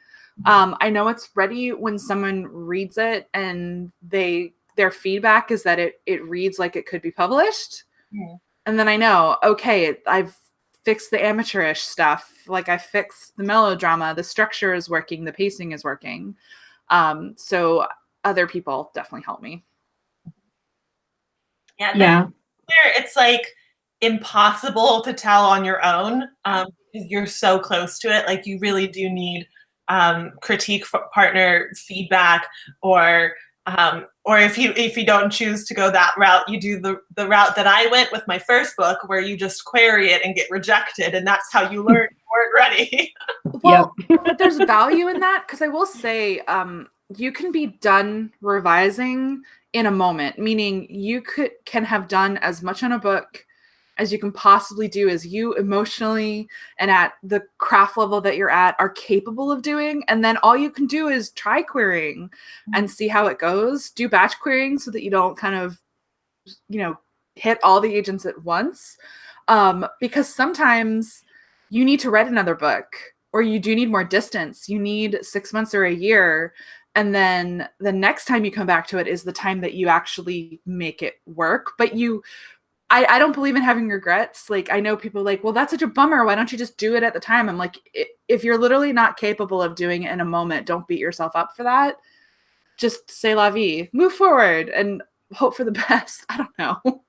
I know it's ready when someone reads it and their feedback is that it reads like it could be published. And then I know, okay, I've fixed the amateurish stuff. Like I fixed the melodrama, the structure is working, the pacing is working. So other people definitely help me. Yeah. Where it's like impossible to tell on your own because you're so close to it. Like you really do need critique partner feedback, or if you don't choose to go that route, you do the route that I went with my first book, where you just query it and get rejected, and that's how you learn you weren't ready. Well, but there's value in that, because I will say you can be done revising in a moment, meaning you can have done as much on a book as you can possibly do, as you emotionally and at the craft level that you're at are capable of doing. And then all you can do is try querying and see how it goes. Do batch querying so that you don't kind of, hit all the agents at once. Because sometimes you need to write another book, or you do need more distance. You need 6 months or a year. And then the next time you come back to it is the time that you actually make it work. But I don't believe in having regrets. Like, I know people like, well, that's such a bummer. Why don't you just do it at the time? I'm like, if you're literally not capable of doing it in a moment, don't beat yourself up for that. Just say la vie, move forward and hope for the best. I don't know.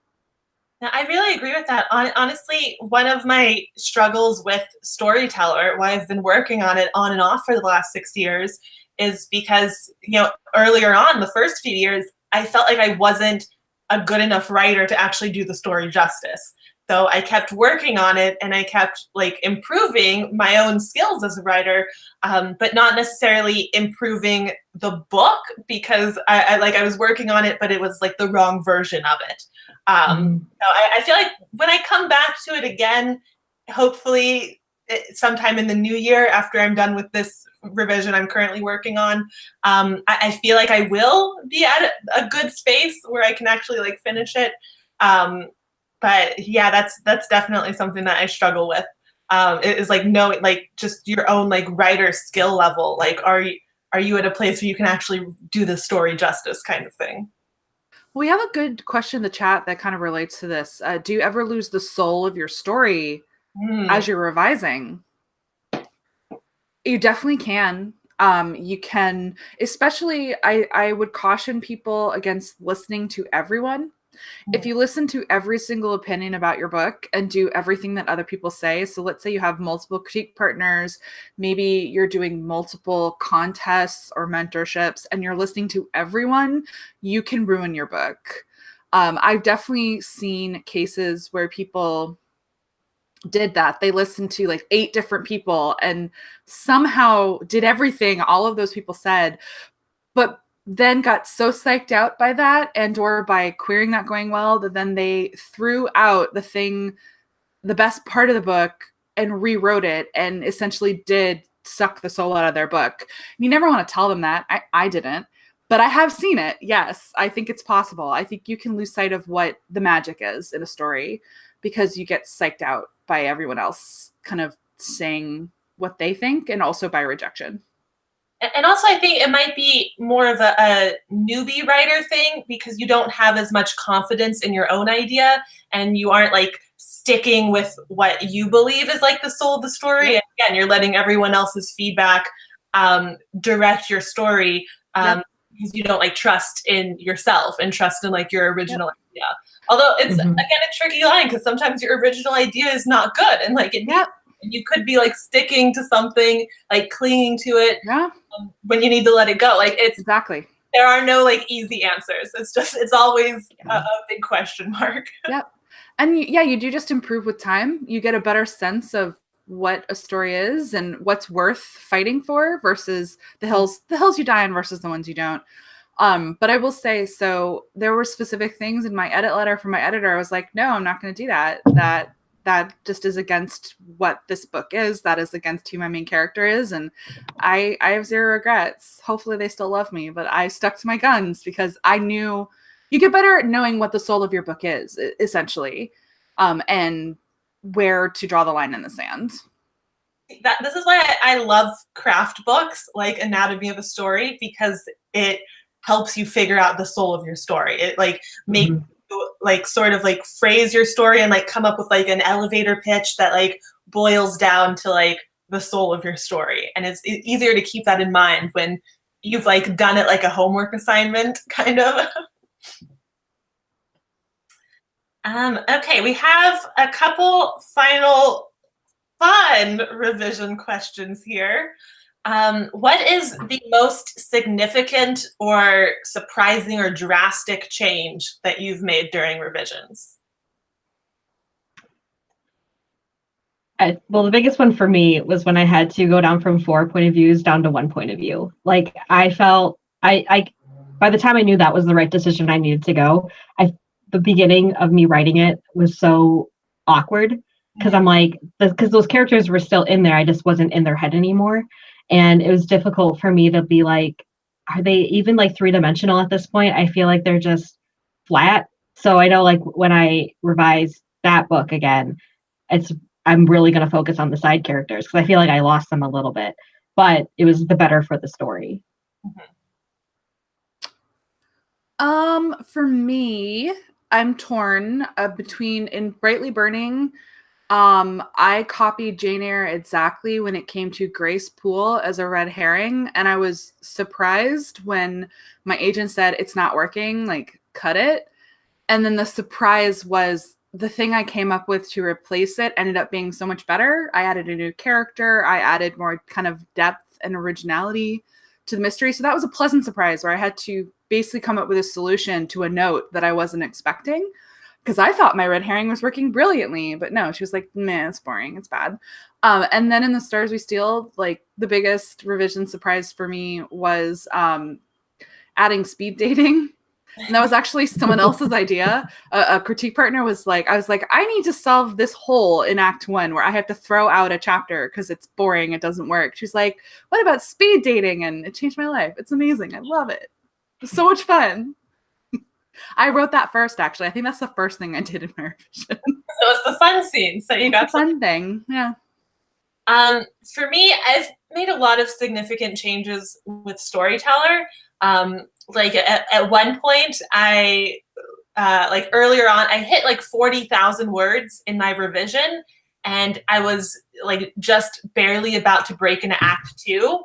I really agree with that. Honestly, one of my struggles with Storyteller, why I've been working on it on and off for the last 6 years, is because, earlier on, the first few years, I felt like I wasn't a good enough writer to actually do the story justice. So I kept working on it, and I kept improving my own skills as a writer, but not necessarily improving the book, because I was working on it, but it was the wrong version of it. So I feel like when I come back to it again, hopefully sometime in the new year, after I'm done with this revision I'm currently working on, I feel like I will be at a good space where I can actually finish it. But yeah, that's definitely something that I struggle with. It is knowing just your own writer skill level. Are you at a place where you can actually do the story justice, kind of thing? We have a good question in the chat that kind of relates to this. Do you ever lose the soul of your story as you're revising? You definitely can. You can, especially, I would caution people against listening to everyone. If you listen to every single opinion about your book and do everything that other people say, so let's say you have multiple critique partners, maybe you're doing multiple contests or mentorships, and you're listening to everyone, you can ruin your book. I've definitely seen cases where people did that. They listened to 8 different people and somehow did everything all of those people said, but then got so psyched out by that and or by querying not going well that then they threw out the best part of the book and rewrote it, and essentially did suck the soul out of their book. You never want to tell them that. I didn't, but I have seen it. Yes, I think it's possible. I think you can lose sight of what the magic is in a story because you get psyched out by everyone else kind of saying what they think, and also by rejection. And also, I think it might be more of a newbie writer thing, because you don't have as much confidence in your own idea, and you aren't sticking with what you believe is the soul of the story. And again, you're letting everyone else's feedback direct your story, because you don't trust in yourself and trust in your original idea. Although it's again a tricky line, because sometimes your original idea is not good, and you could be sticking to something, clinging to it when you need to let it go. It's exactly, there are no easy answers. It's always a big question mark. Yep. And you do just improve with time. You get a better sense of what a story is and what's worth fighting for versus the hills you die on versus the ones you don't. But I will say, so there were specific things in my edit letter from my editor. I was like, no, I'm not going to do that. That just is against what this book is. That is against who my main character is. And I have zero regrets. Hopefully they still love me, but I stuck to my guns because I knew you get better at knowing what the soul of your book is, essentially, and where to draw the line in the sand. This is why I love craft books like Anatomy of a Story, because it helps you figure out the soul of your story. It makes like sort of like phrase your story and like come up with like an elevator pitch that like boils down to like the soul of your story. And it's easier to keep that in mind when you've like done it like a homework assignment, kind of. Okay, we have a couple final fun revision questions here. What is the most significant or surprising or drastic change that you've made during revisions? Well, the biggest one for me was when I had to go down from 4 point of views down to 1 point of view. Like I felt I by the time I knew that was the right decision I needed to go, the beginning of me writing it was so awkward because I'm like, because those characters were still in there. I just wasn't in their head anymore. And it was difficult for me to be like, are they even like 3-dimensional at this point? I feel like they're just flat. So I know like when I revise that book again, I'm really going to focus on the side characters because I feel like I lost them a little bit, but it was the better for the story. For me, I'm torn between in Brightly Burning. I copied Jane Eyre exactly when it came to Grace Poole as a red herring, and I was surprised when my agent said it's not working, like cut it. And then the surprise was the thing I came up with to replace it ended up being so much better. I added a new character. I added more kind of depth and originality to the mystery. So that was a pleasant surprise where I had to basically come up with a solution to a note that I wasn't expecting. Because I thought my red herring was working brilliantly, but no, she was like, man, it's boring, it's bad. And then in The Stars We Steal, like the biggest revision surprise for me was adding speed dating. And that was actually someone else's idea. A critique partner was like, I was like, I need to solve this hole in Act 1 where I have to throw out a chapter because it's boring, it doesn't work. She's like, what about speed dating? And it changed my life. It's amazing. I love it. It's so much fun. I wrote that first, actually. I think that's the first thing I did in my revision. So it's the fun scene. So you got the fun thing, yeah. For me, I've made a lot of significant changes with Storyteller. Like at one point, I like earlier on, I hit like 40,000 words in my revision, and I was like just barely about to break into Act 2,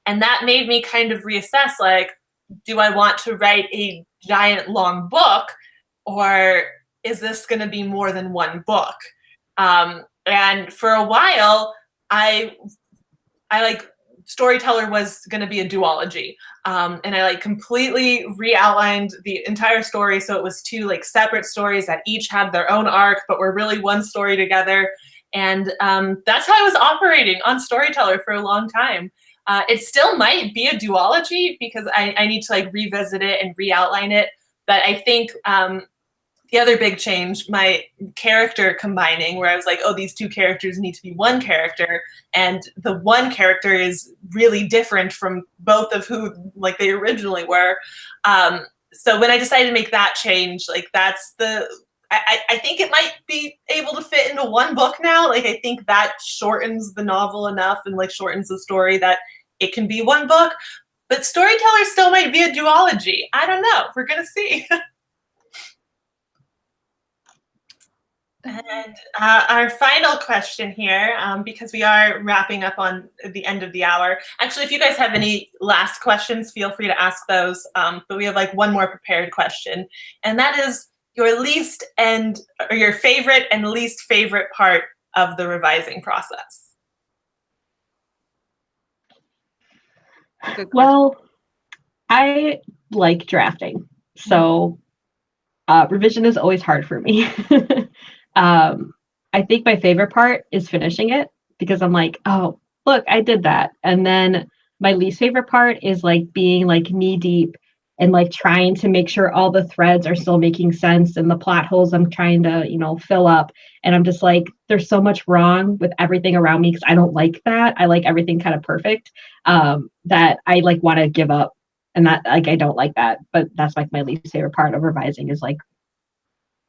and that made me kind of reassess, like, do I want to write a giant long book, or is this going to be more than one book? And for a while, I like Storyteller was going to be a duology, and I like completely re-outlined the entire story so it was 2 like separate stories that each had their own arc but were really one story together. And that's how I was operating on Storyteller for a long time. It still might be a duology because I need to like revisit it and re-outline it. But I think the other big change, my character combining, where I was like, oh, these 2 characters need to be one character, and the one character is really different from both of who like they originally were. So when I decided to make that change, like that's I think it might be able to fit into one book now. Like I think that shortens the novel enough and like shortens the story that it can be one book. But Storyteller still might be a duology. I don't know. We're gonna see. And our final question here, because we are wrapping up on the end of the hour. Actually, if you guys have any last questions, feel free to ask those. But we have like one more prepared question, and that is your your favorite and least favorite part of the revising process. Well, I like drafting, so revision is always hard for me. I think my favorite part is finishing it because I'm like, oh, look, I did that. And then my least favorite part is like being like knee deep and like trying to make sure all the threads are still making sense and the plot holes I'm trying to, fill up. And I'm just like, there's so much wrong with everything around me because I don't like that. I like everything kind of perfect, that I like want to give up. And that like I don't like that. But that's like my least favorite part of revising is like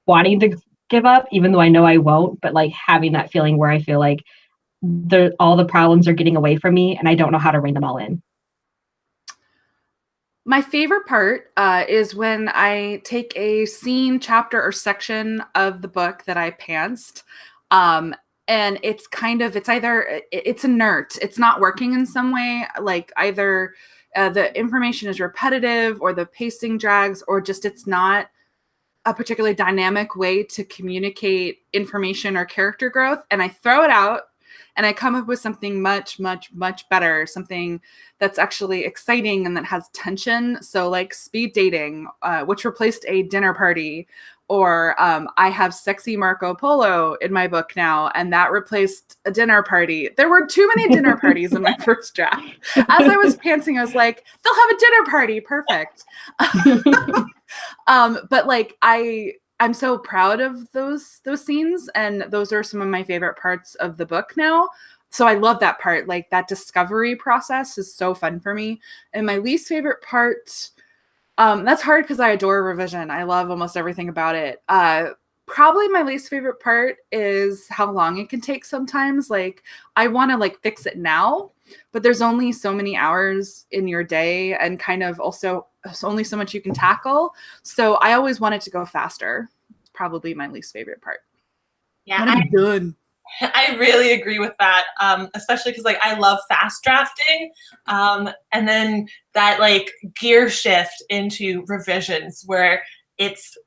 wanting to give up, even though I know I won't, but like having that feeling where I feel like all the problems are getting away from me and I don't know how to rein them all in. My favorite part is when I take a scene, chapter, or section of the book that I pantsed, and it's either it's inert, it's not working in some way, like either the information is repetitive, or the pacing drags, or just it's not a particularly dynamic way to communicate information or character growth, and I throw it out and I come up with something much, much, much better, something that's actually exciting and that has tension. So like speed dating, which replaced a dinner party, or I have sexy Marco Polo in my book now, and that replaced a dinner party. There were too many dinner parties in my first draft. As I was pantsing, I was like, they'll have a dinner party. Perfect. But like I'm so proud of those scenes, and those are some of my favorite parts of the book now. So I love that part. Like that discovery process is so fun for me. And my least favorite part, that's hard because I adore revision. I love almost everything about it. Probably my least favorite part is how long it can take sometimes. Like I want to like fix it now, but there's only so many hours in your day, and kind of also there's only so much you can tackle. So I always want it to go faster. It's probably my least favorite part. Yeah, I'm done. I really agree with that, especially because like I love fast drafting, and then that like gear shift into revisions where it's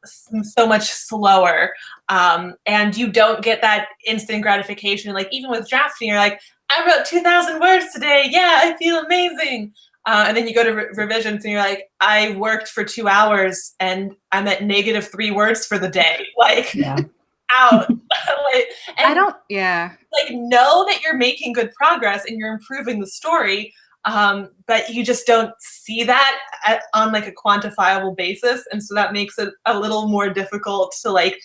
so much slower, and you don't get that instant gratification. Like even with drafting, you're like, I wrote 2,000 words today. Yeah, I feel amazing. And then you go to revisions and you're like, I worked for 2 hours and I'm at -3 words for the day. Like, Yeah. out. Like, and I don't, yeah. like know that you're making good progress and you're improving the story, but you just don't see that on like a quantifiable basis, and so that makes it a little more difficult to like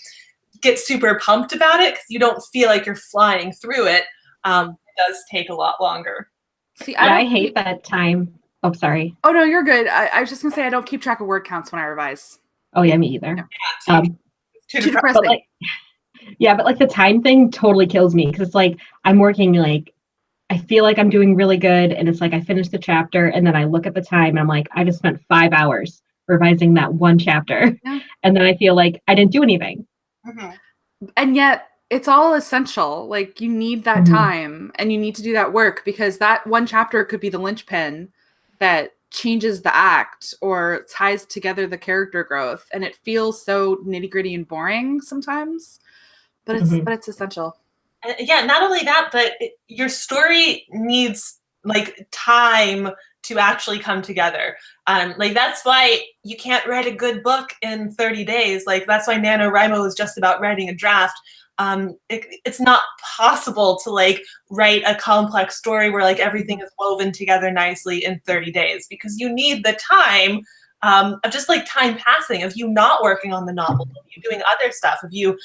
get super pumped about it because you don't feel like you're flying through it. It does take a lot longer. See, I hate that time. Oh, sorry. Oh no, you're good. I was just gonna say I don't keep track of word counts when I revise. Oh yeah, me either. Yeah, Too depressing. But like, yeah, but like the time thing totally kills me because it's like I'm working like I feel like I'm doing really good, and it's like I finished the chapter, and then I look at the time and I'm like, I just spent 5 hours revising that one chapter, Yeah. and then I feel like I didn't do anything. Mm-hmm. And yet it's all essential. Like you need that time, and you need to do that work, because that one chapter could be the linchpin that changes the act or ties together the character growth, and it feels so nitty-gritty and boring sometimes, but it's essential. Yeah, not only that, but your story needs like time to actually come together. Like that's why you can't write a good book in 30 days. Like that's why NaNoWriMo is just about writing a draft. It's not possible to like write a complex story where like everything is woven together nicely in 30 days, because you need the time of just like time passing, of you not working on the novel, of you doing other stuff, of you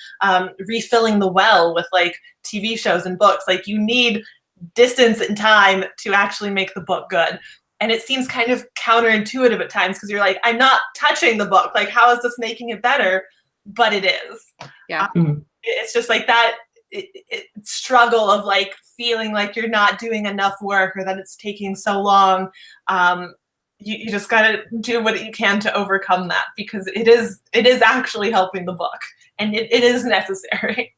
refilling the well with like TV shows and books. Like you need distance and time to actually make the book good. And it seems kind of counterintuitive at times because you're like, I'm not touching the book. Like, how is this making it better? But it is. Yeah. It's just like that struggle of like feeling like you're not doing enough work, or that it's taking so long. You just gotta do what you can to overcome that, because it is actually helping the book, and it is necessary.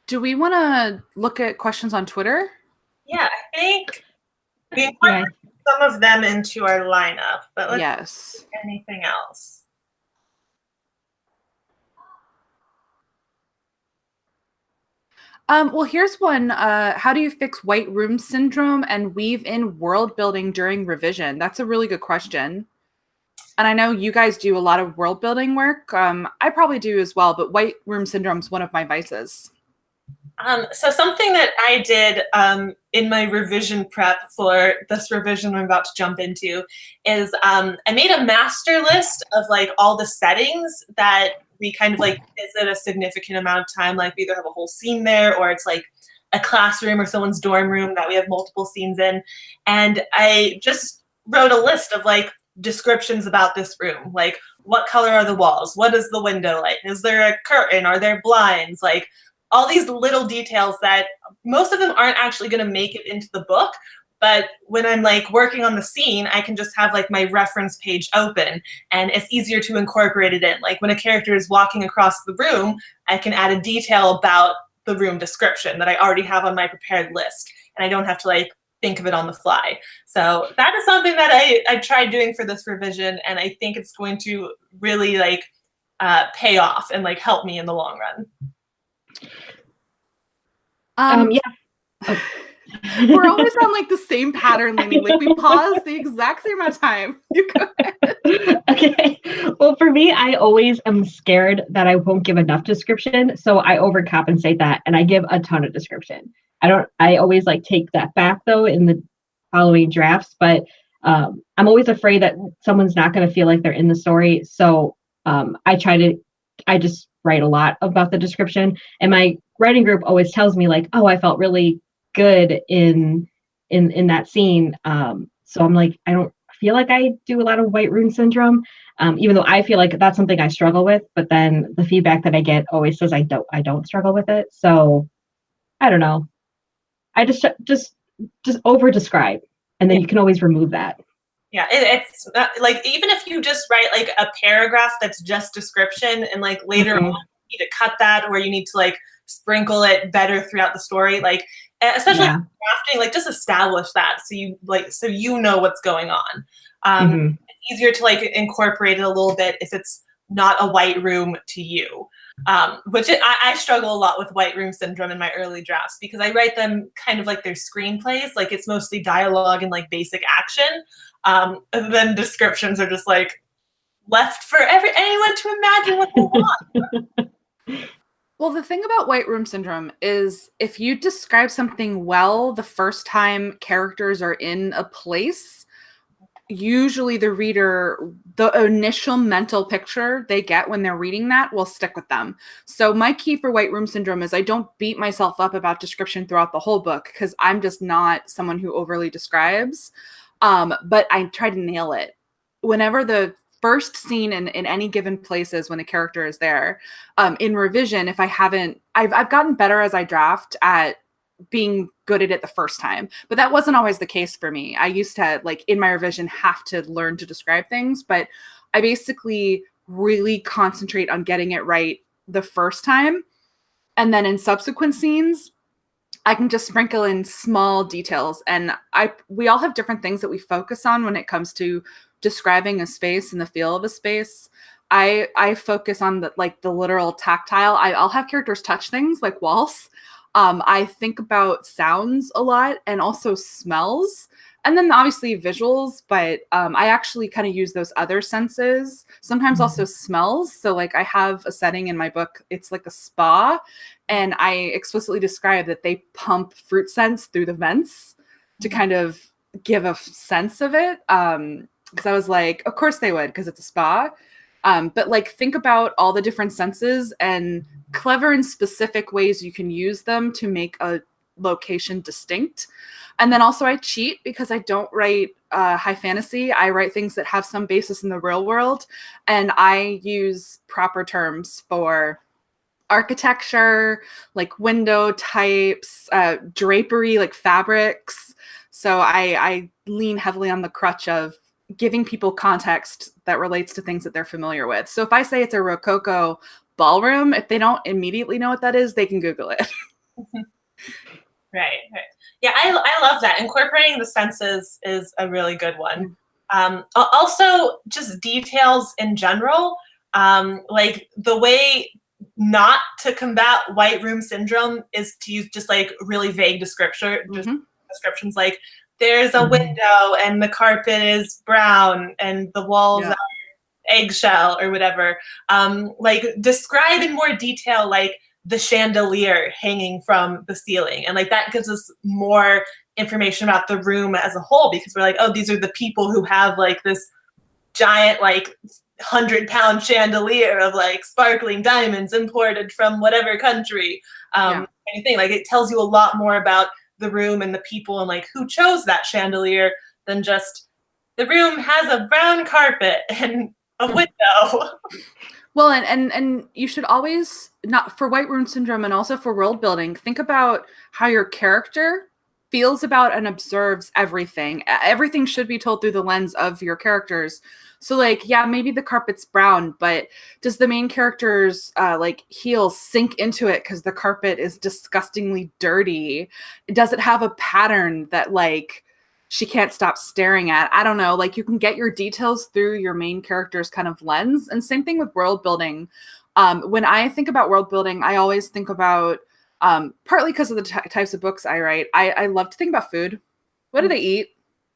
Do we want to look at questions on Twitter? Yeah, I think we incorporated some of them into our lineup, but let's see anything else. Well, here's one. How do you fix white room syndrome and weave in world building during revision? That's a really good question. And I know you guys do a lot of world building work. I probably do as well, but white room syndrome is one of my vices. So something that I did in my revision prep for this revision I'm about to jump into is I made a master list of like all the settings that we kind of like visit a significant amount of time. Like we either have a whole scene there, or it's like a classroom or someone's dorm room that we have multiple scenes in. And I just wrote a list of like descriptions about this room. Like, what color are the walls? What is the window like? Is there a curtain? Are there blinds? Like, all these little details that most of them aren't actually going to make it into the book, But when I'm like working on the scene, I can just have like my reference page open, and it's easier to incorporate it in. Like when a character is walking across the room, I can add a detail about the room description that I already have on my prepared list, and I don't have to like think of it on the fly. So that is something that I tried doing for this revision, and I think it's going to really like pay off and like help me in the long run. Yeah. Oh. We're always on like the same pattern, Lainey. Like we pause the exact same amount of time. You go ahead. Okay. Well, for me, I always am scared that I won't give enough description, so I overcompensate that and I give a ton of description. I always like take that back though in the following drafts, but I'm always afraid that someone's not going to feel like they're in the story. So I just write a lot about the description, and my writing group always tells me like, oh, I felt really good in that scene. So I'm like, I don't feel like I do a lot of white rune syndrome, even though I feel like that's something I struggle with. But then the feedback that I get always says I don't struggle with it. So I don't know. I just over describe, and then you can always remove that. Yeah, it's like even if you just write like a paragraph that's just description, and like later on you need to cut that, or you need to like sprinkle it better throughout the story, like especially drafting, like just establish that so you know what's going on. It's easier to like incorporate it a little bit if it's not a white room to you. I struggle a lot with white room syndrome in my early drafts because I write them kind of like they're screenplays, like it's mostly dialogue and like basic action. And then descriptions are just like left for anyone to imagine what they want. Well, the thing about white room syndrome is if you describe something well the first time characters are in a place, usually the reader, the initial mental picture they get when they're reading that will stick with them. So my key for white room syndrome is I don't beat myself up about description throughout the whole book because I'm just not someone who overly describes. But I try to nail it. Whenever the first scene in any given places when a character is there, in revision, if I haven't, I've gotten better as I draft at being good at it the first time, but that wasn't always the case for me. I used to like in my revision have to learn to describe things, but I basically really concentrate on getting it right the first time. And then in subsequent scenes, I can just sprinkle in small details. And we all have different things that we focus on when it comes to describing a space and the feel of a space. I focus on the literal tactile. I'll have characters touch things like walls. I think about sounds a lot and also smells, and then obviously visuals, but I actually kind of use those other senses, sometimes also smells. So like I have a setting in my book, it's like a spa, and I explicitly describe that they pump fruit scents through the vents to kind of give a sense of it. Because I was like, of course they would, because it's a spa. But like think about all the different senses and clever and specific ways you can use them to make a location distinct. And then also I cheat because I don't write high fantasy. I write things that have some basis in the real world. And I use proper terms for architecture, like window types, drapery, like fabrics. So I lean heavily on the crutch of giving people context that relates to things that they're familiar with. So if I say it's a Rococo ballroom, if they don't immediately know what that is, they can Google it. Right. Yeah, I love that. Incorporating the senses is a really good one. Also, just details in general, like the way not to combat white room syndrome is to use just like really vague descriptions like there's a window and the carpet is brown and the walls are eggshell or whatever. Like describe in more detail like the chandelier hanging from the ceiling, and like that gives us more information about the room as a whole, because we're like, oh, these are the people who have like this giant like 100-pound chandelier of like sparkling diamonds imported from whatever country. Anything like it tells you a lot more about the room and the people and like who chose that chandelier than just the room has a brown carpet and a window. Well, and you should always, not for white room syndrome and also for world building, think about how your character feels about and observes everything. Everything should be told through the lens of your characters. So like, yeah, maybe the carpet's brown, but does the main character's like heels sink into it because the carpet is disgustingly dirty? Does it have a pattern that like she can't stop staring at? I don't know. Like, you can get your details through your main character's kind of lens. And same thing with world building. When I think about world building, I always think about partly because of the types of books I write. I love to think about food. What do they eat?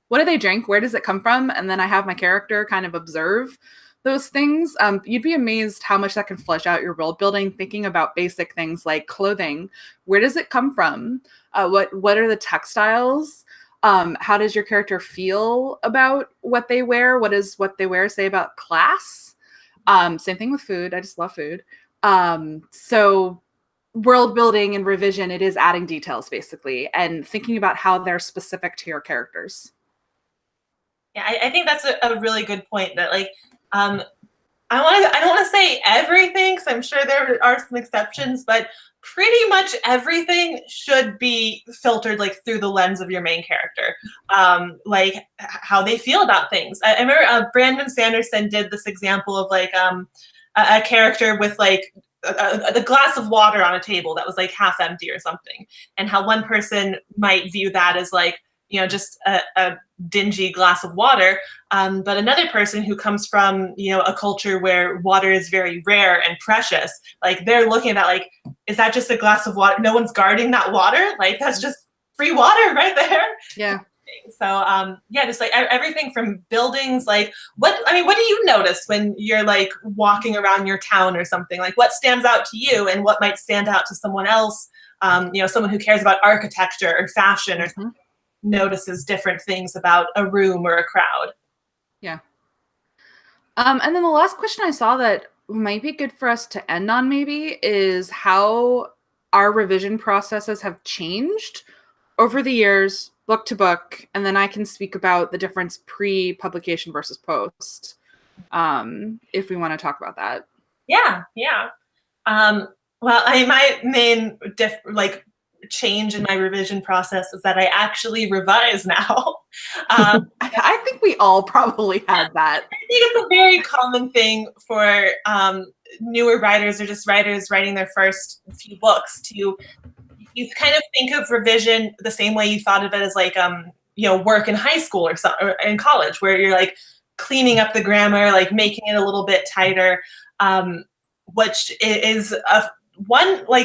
What do they drink? Where does it come from? And then I have my character kind of observe those things. You'd be amazed how much that can flesh out your world building, thinking about basic things like clothing. Where does it come from? What are the textiles? How does your character feel about what they wear? What does what they wear say about class? Same thing with food. I just love food. So world building and revision, it is adding details basically and thinking about how they're specific to your characters. Yeah, I think that's a really good point that like, I don't want to say everything because I'm sure there are some exceptions, but pretty much everything should be filtered like through the lens of your main character, like how they feel about things. I remember Brandon Sanderson did this example of like a character with like a glass of water on a table that was like half empty or something, and how one person might view that as like, you know, just a dingy glass of water, but another person who comes from, you know, a culture where water is very rare and precious, like they're looking at that like, is that just a glass of water? No one's guarding that water, like that's just free water right there. Yeah. So yeah, just like everything from buildings, like what do you notice when you're like walking around your town or something? Like what stands out to you and what might stand out to someone else, you know, someone who cares about architecture or fashion or something, notices different things about a room or a crowd. Yeah. And then the last question I saw that might be good for us to end on maybe is how our revision processes have changed over the years, book to book, and then I can speak about the difference pre-publication versus post, if we want to talk about that. Yeah. Well, my main change in my revision process is that I actually revise now. I think we all probably had that. I think it's a very common thing for newer writers or just writers writing their first few books to, you kind of think of revision the same way you thought of it as like, you know, work in high school or in college, where you're like cleaning up the grammar, like making it a little bit tighter, which is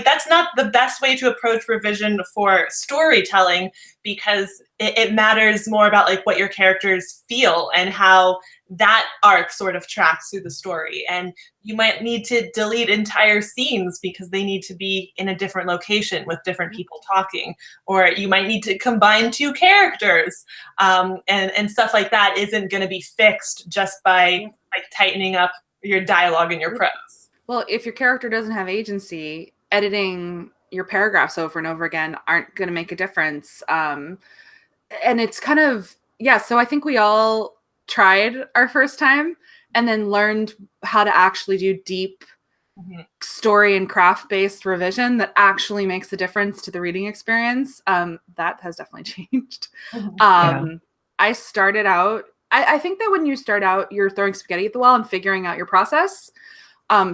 that's not the best way to approach revision for storytelling, because it matters more about like what your characters feel and how that arc sort of tracks through the story. And you might need to delete entire scenes because they need to be in a different location with different people talking, or you might need to combine two characters, and stuff like that isn't going to be fixed just by like tightening up your dialogue and your prose. Well, if your character doesn't have agency, editing your paragraphs over and over again aren't going to make a difference. And it's kind of, yeah, so I think we all tried our first time and then learned how to actually do deep story and craft-based revision that actually makes a difference to the reading experience. That has definitely changed. I started out, I think that when you start out, you're throwing spaghetti at the wall and figuring out your process.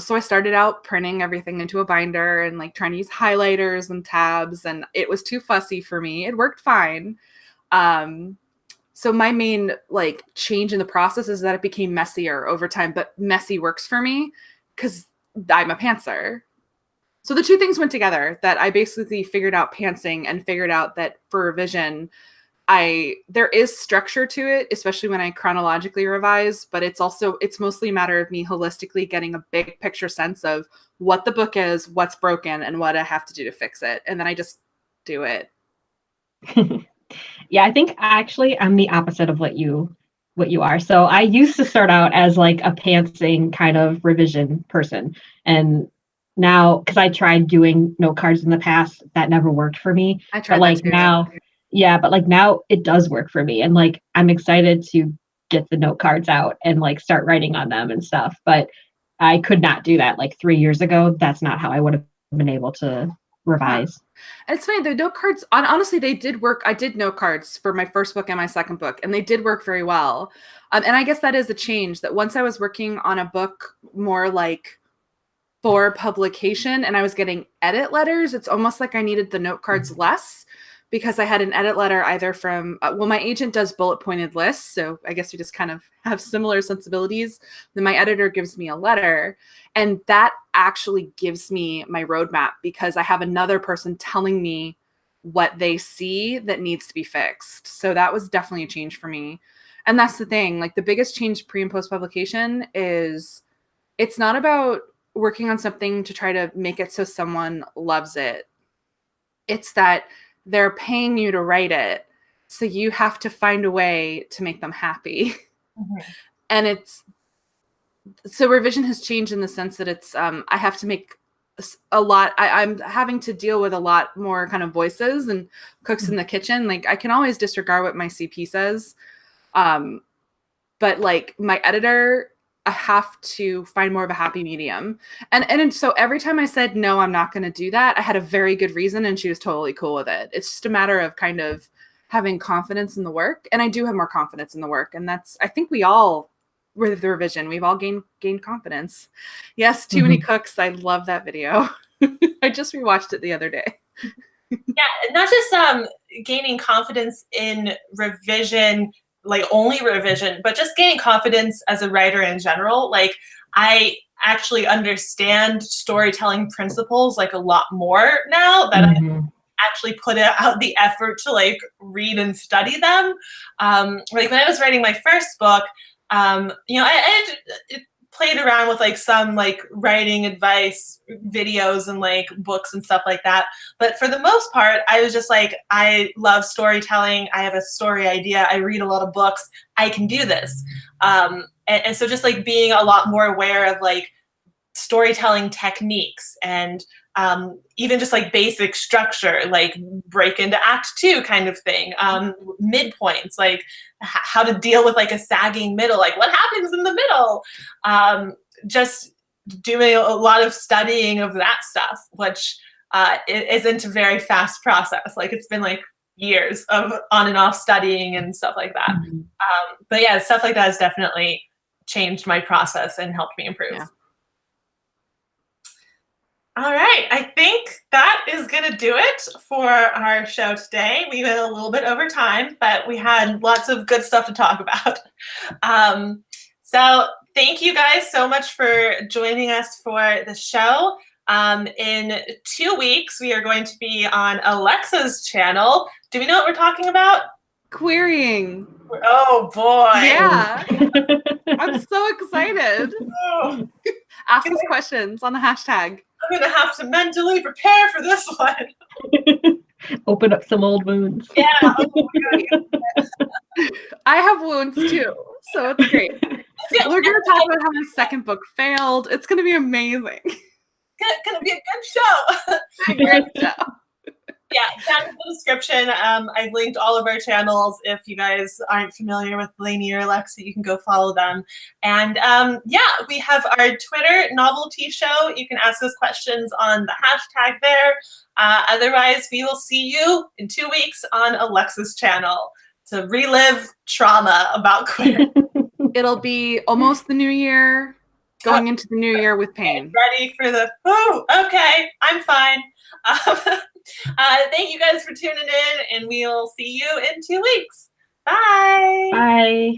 So I started out printing everything into a binder and like trying to use highlighters and tabs, and it was too fussy for me. It worked fine. So my main like change in the process is that it became messier over time, but messy works for me because I'm a pantser. So the two things went together, that I basically figured out pantsing and figured out that for revision, there is structure to it, especially when I chronologically revise, but it's mostly a matter of me holistically getting a big picture sense of what the book is, what's broken, and what I have to do to fix it. And then I just do it. Yeah, I think actually I'm the opposite of what you are. So I used to start out as like a pantsing kind of revision person. And now, because I tried doing note cards in the past, that never worked for me. I tried but like that too. now, yeah, but like now it does work for me. And like I'm excited to get the note cards out and like start writing on them and stuff. But I could not do that like 3 years ago. That's not how I would have been able to revise. It's funny, the note cards, honestly, they did work. I did note cards for my first book and my second book, and they did work very well. And I guess that is a change, that once I was working on a book more like for publication and I was getting edit letters, it's almost like I needed the note cards less, because I had an edit letter either from, my agent does bullet pointed lists. So I guess we just kind of have similar sensibilities. Then my editor gives me a letter, and that actually gives me my roadmap, because I have another person telling me what they see that needs to be fixed. So that was definitely a change for me. And that's the thing, like the biggest change pre and post publication is it's not about working on something to try to make it so someone loves it. It's that they're paying you to write it, so you have to find a way to make them happy. Mm-hmm. And so revision has changed in the sense that it's I have to make a lot. I'm having to deal with a lot more kind of voices and cooks in the kitchen. Like I can always disregard what my CP says, but like my editor, I have to find more of a happy medium. And so every time I said, no, I'm not going to do that, I had a very good reason, and she was totally cool with it. It's just a matter of kind of having confidence in the work. And I do have more confidence in the work. And I think we all, with the revision, we've all gained confidence. Yes, Too Many Cooks. I love that video. I just rewatched it the other day. Yeah, not just gaining confidence in revision, like only revision, but just gaining confidence as a writer in general. Like I actually understand storytelling principles like a lot more now that I actually put out the effort to like read and study them. Like when I was writing my first book, I played around with like some like writing advice videos and like books and stuff like that. But for the most part, I was just like, I love storytelling. I have a story idea. I read a lot of books. I can do this. And so just like being a lot more aware of like storytelling techniques and even just like basic structure, like break into act 2 kind of thing, midpoints, like how to deal with like a sagging middle, like what happens in the middle, just doing a lot of studying of that stuff, which isn't a very fast process. Like it's been like years of on and off studying and stuff like that. But yeah, stuff like that has definitely changed my process and helped me improve. Yeah. All right, I think that is going to do it for our show today. We went a little bit over time, but we had lots of good stuff to talk about. So thank you guys so much for joining us for the show. In 2 weeks, we are going to be on Alexa's channel. Do we know what we're talking about? Querying. Oh, boy. Yeah. I'm so excited. Oh. Ask us questions on the hashtag. I'm going to have to mentally prepare for this one. Open up some old wounds. Yeah. I have wounds too, so it's great. We're going to talk about how my second book failed. It's going to be amazing. Going to be a good show. A great show. Yeah, down in the description, I've linked all of our channels. If you guys aren't familiar with Lainey or Alexa, you can go follow them. And yeah, we have our Twitter Novelty Show. You can ask us questions on the hashtag there. Otherwise, we will see you in 2 weeks on Alexa's channel to relive trauma about queer. It'll be almost the new year, going into the new year with pain. Ready for the, okay, I'm fine. Thank you guys for tuning in, and we'll see you in 2 weeks. Bye. Bye.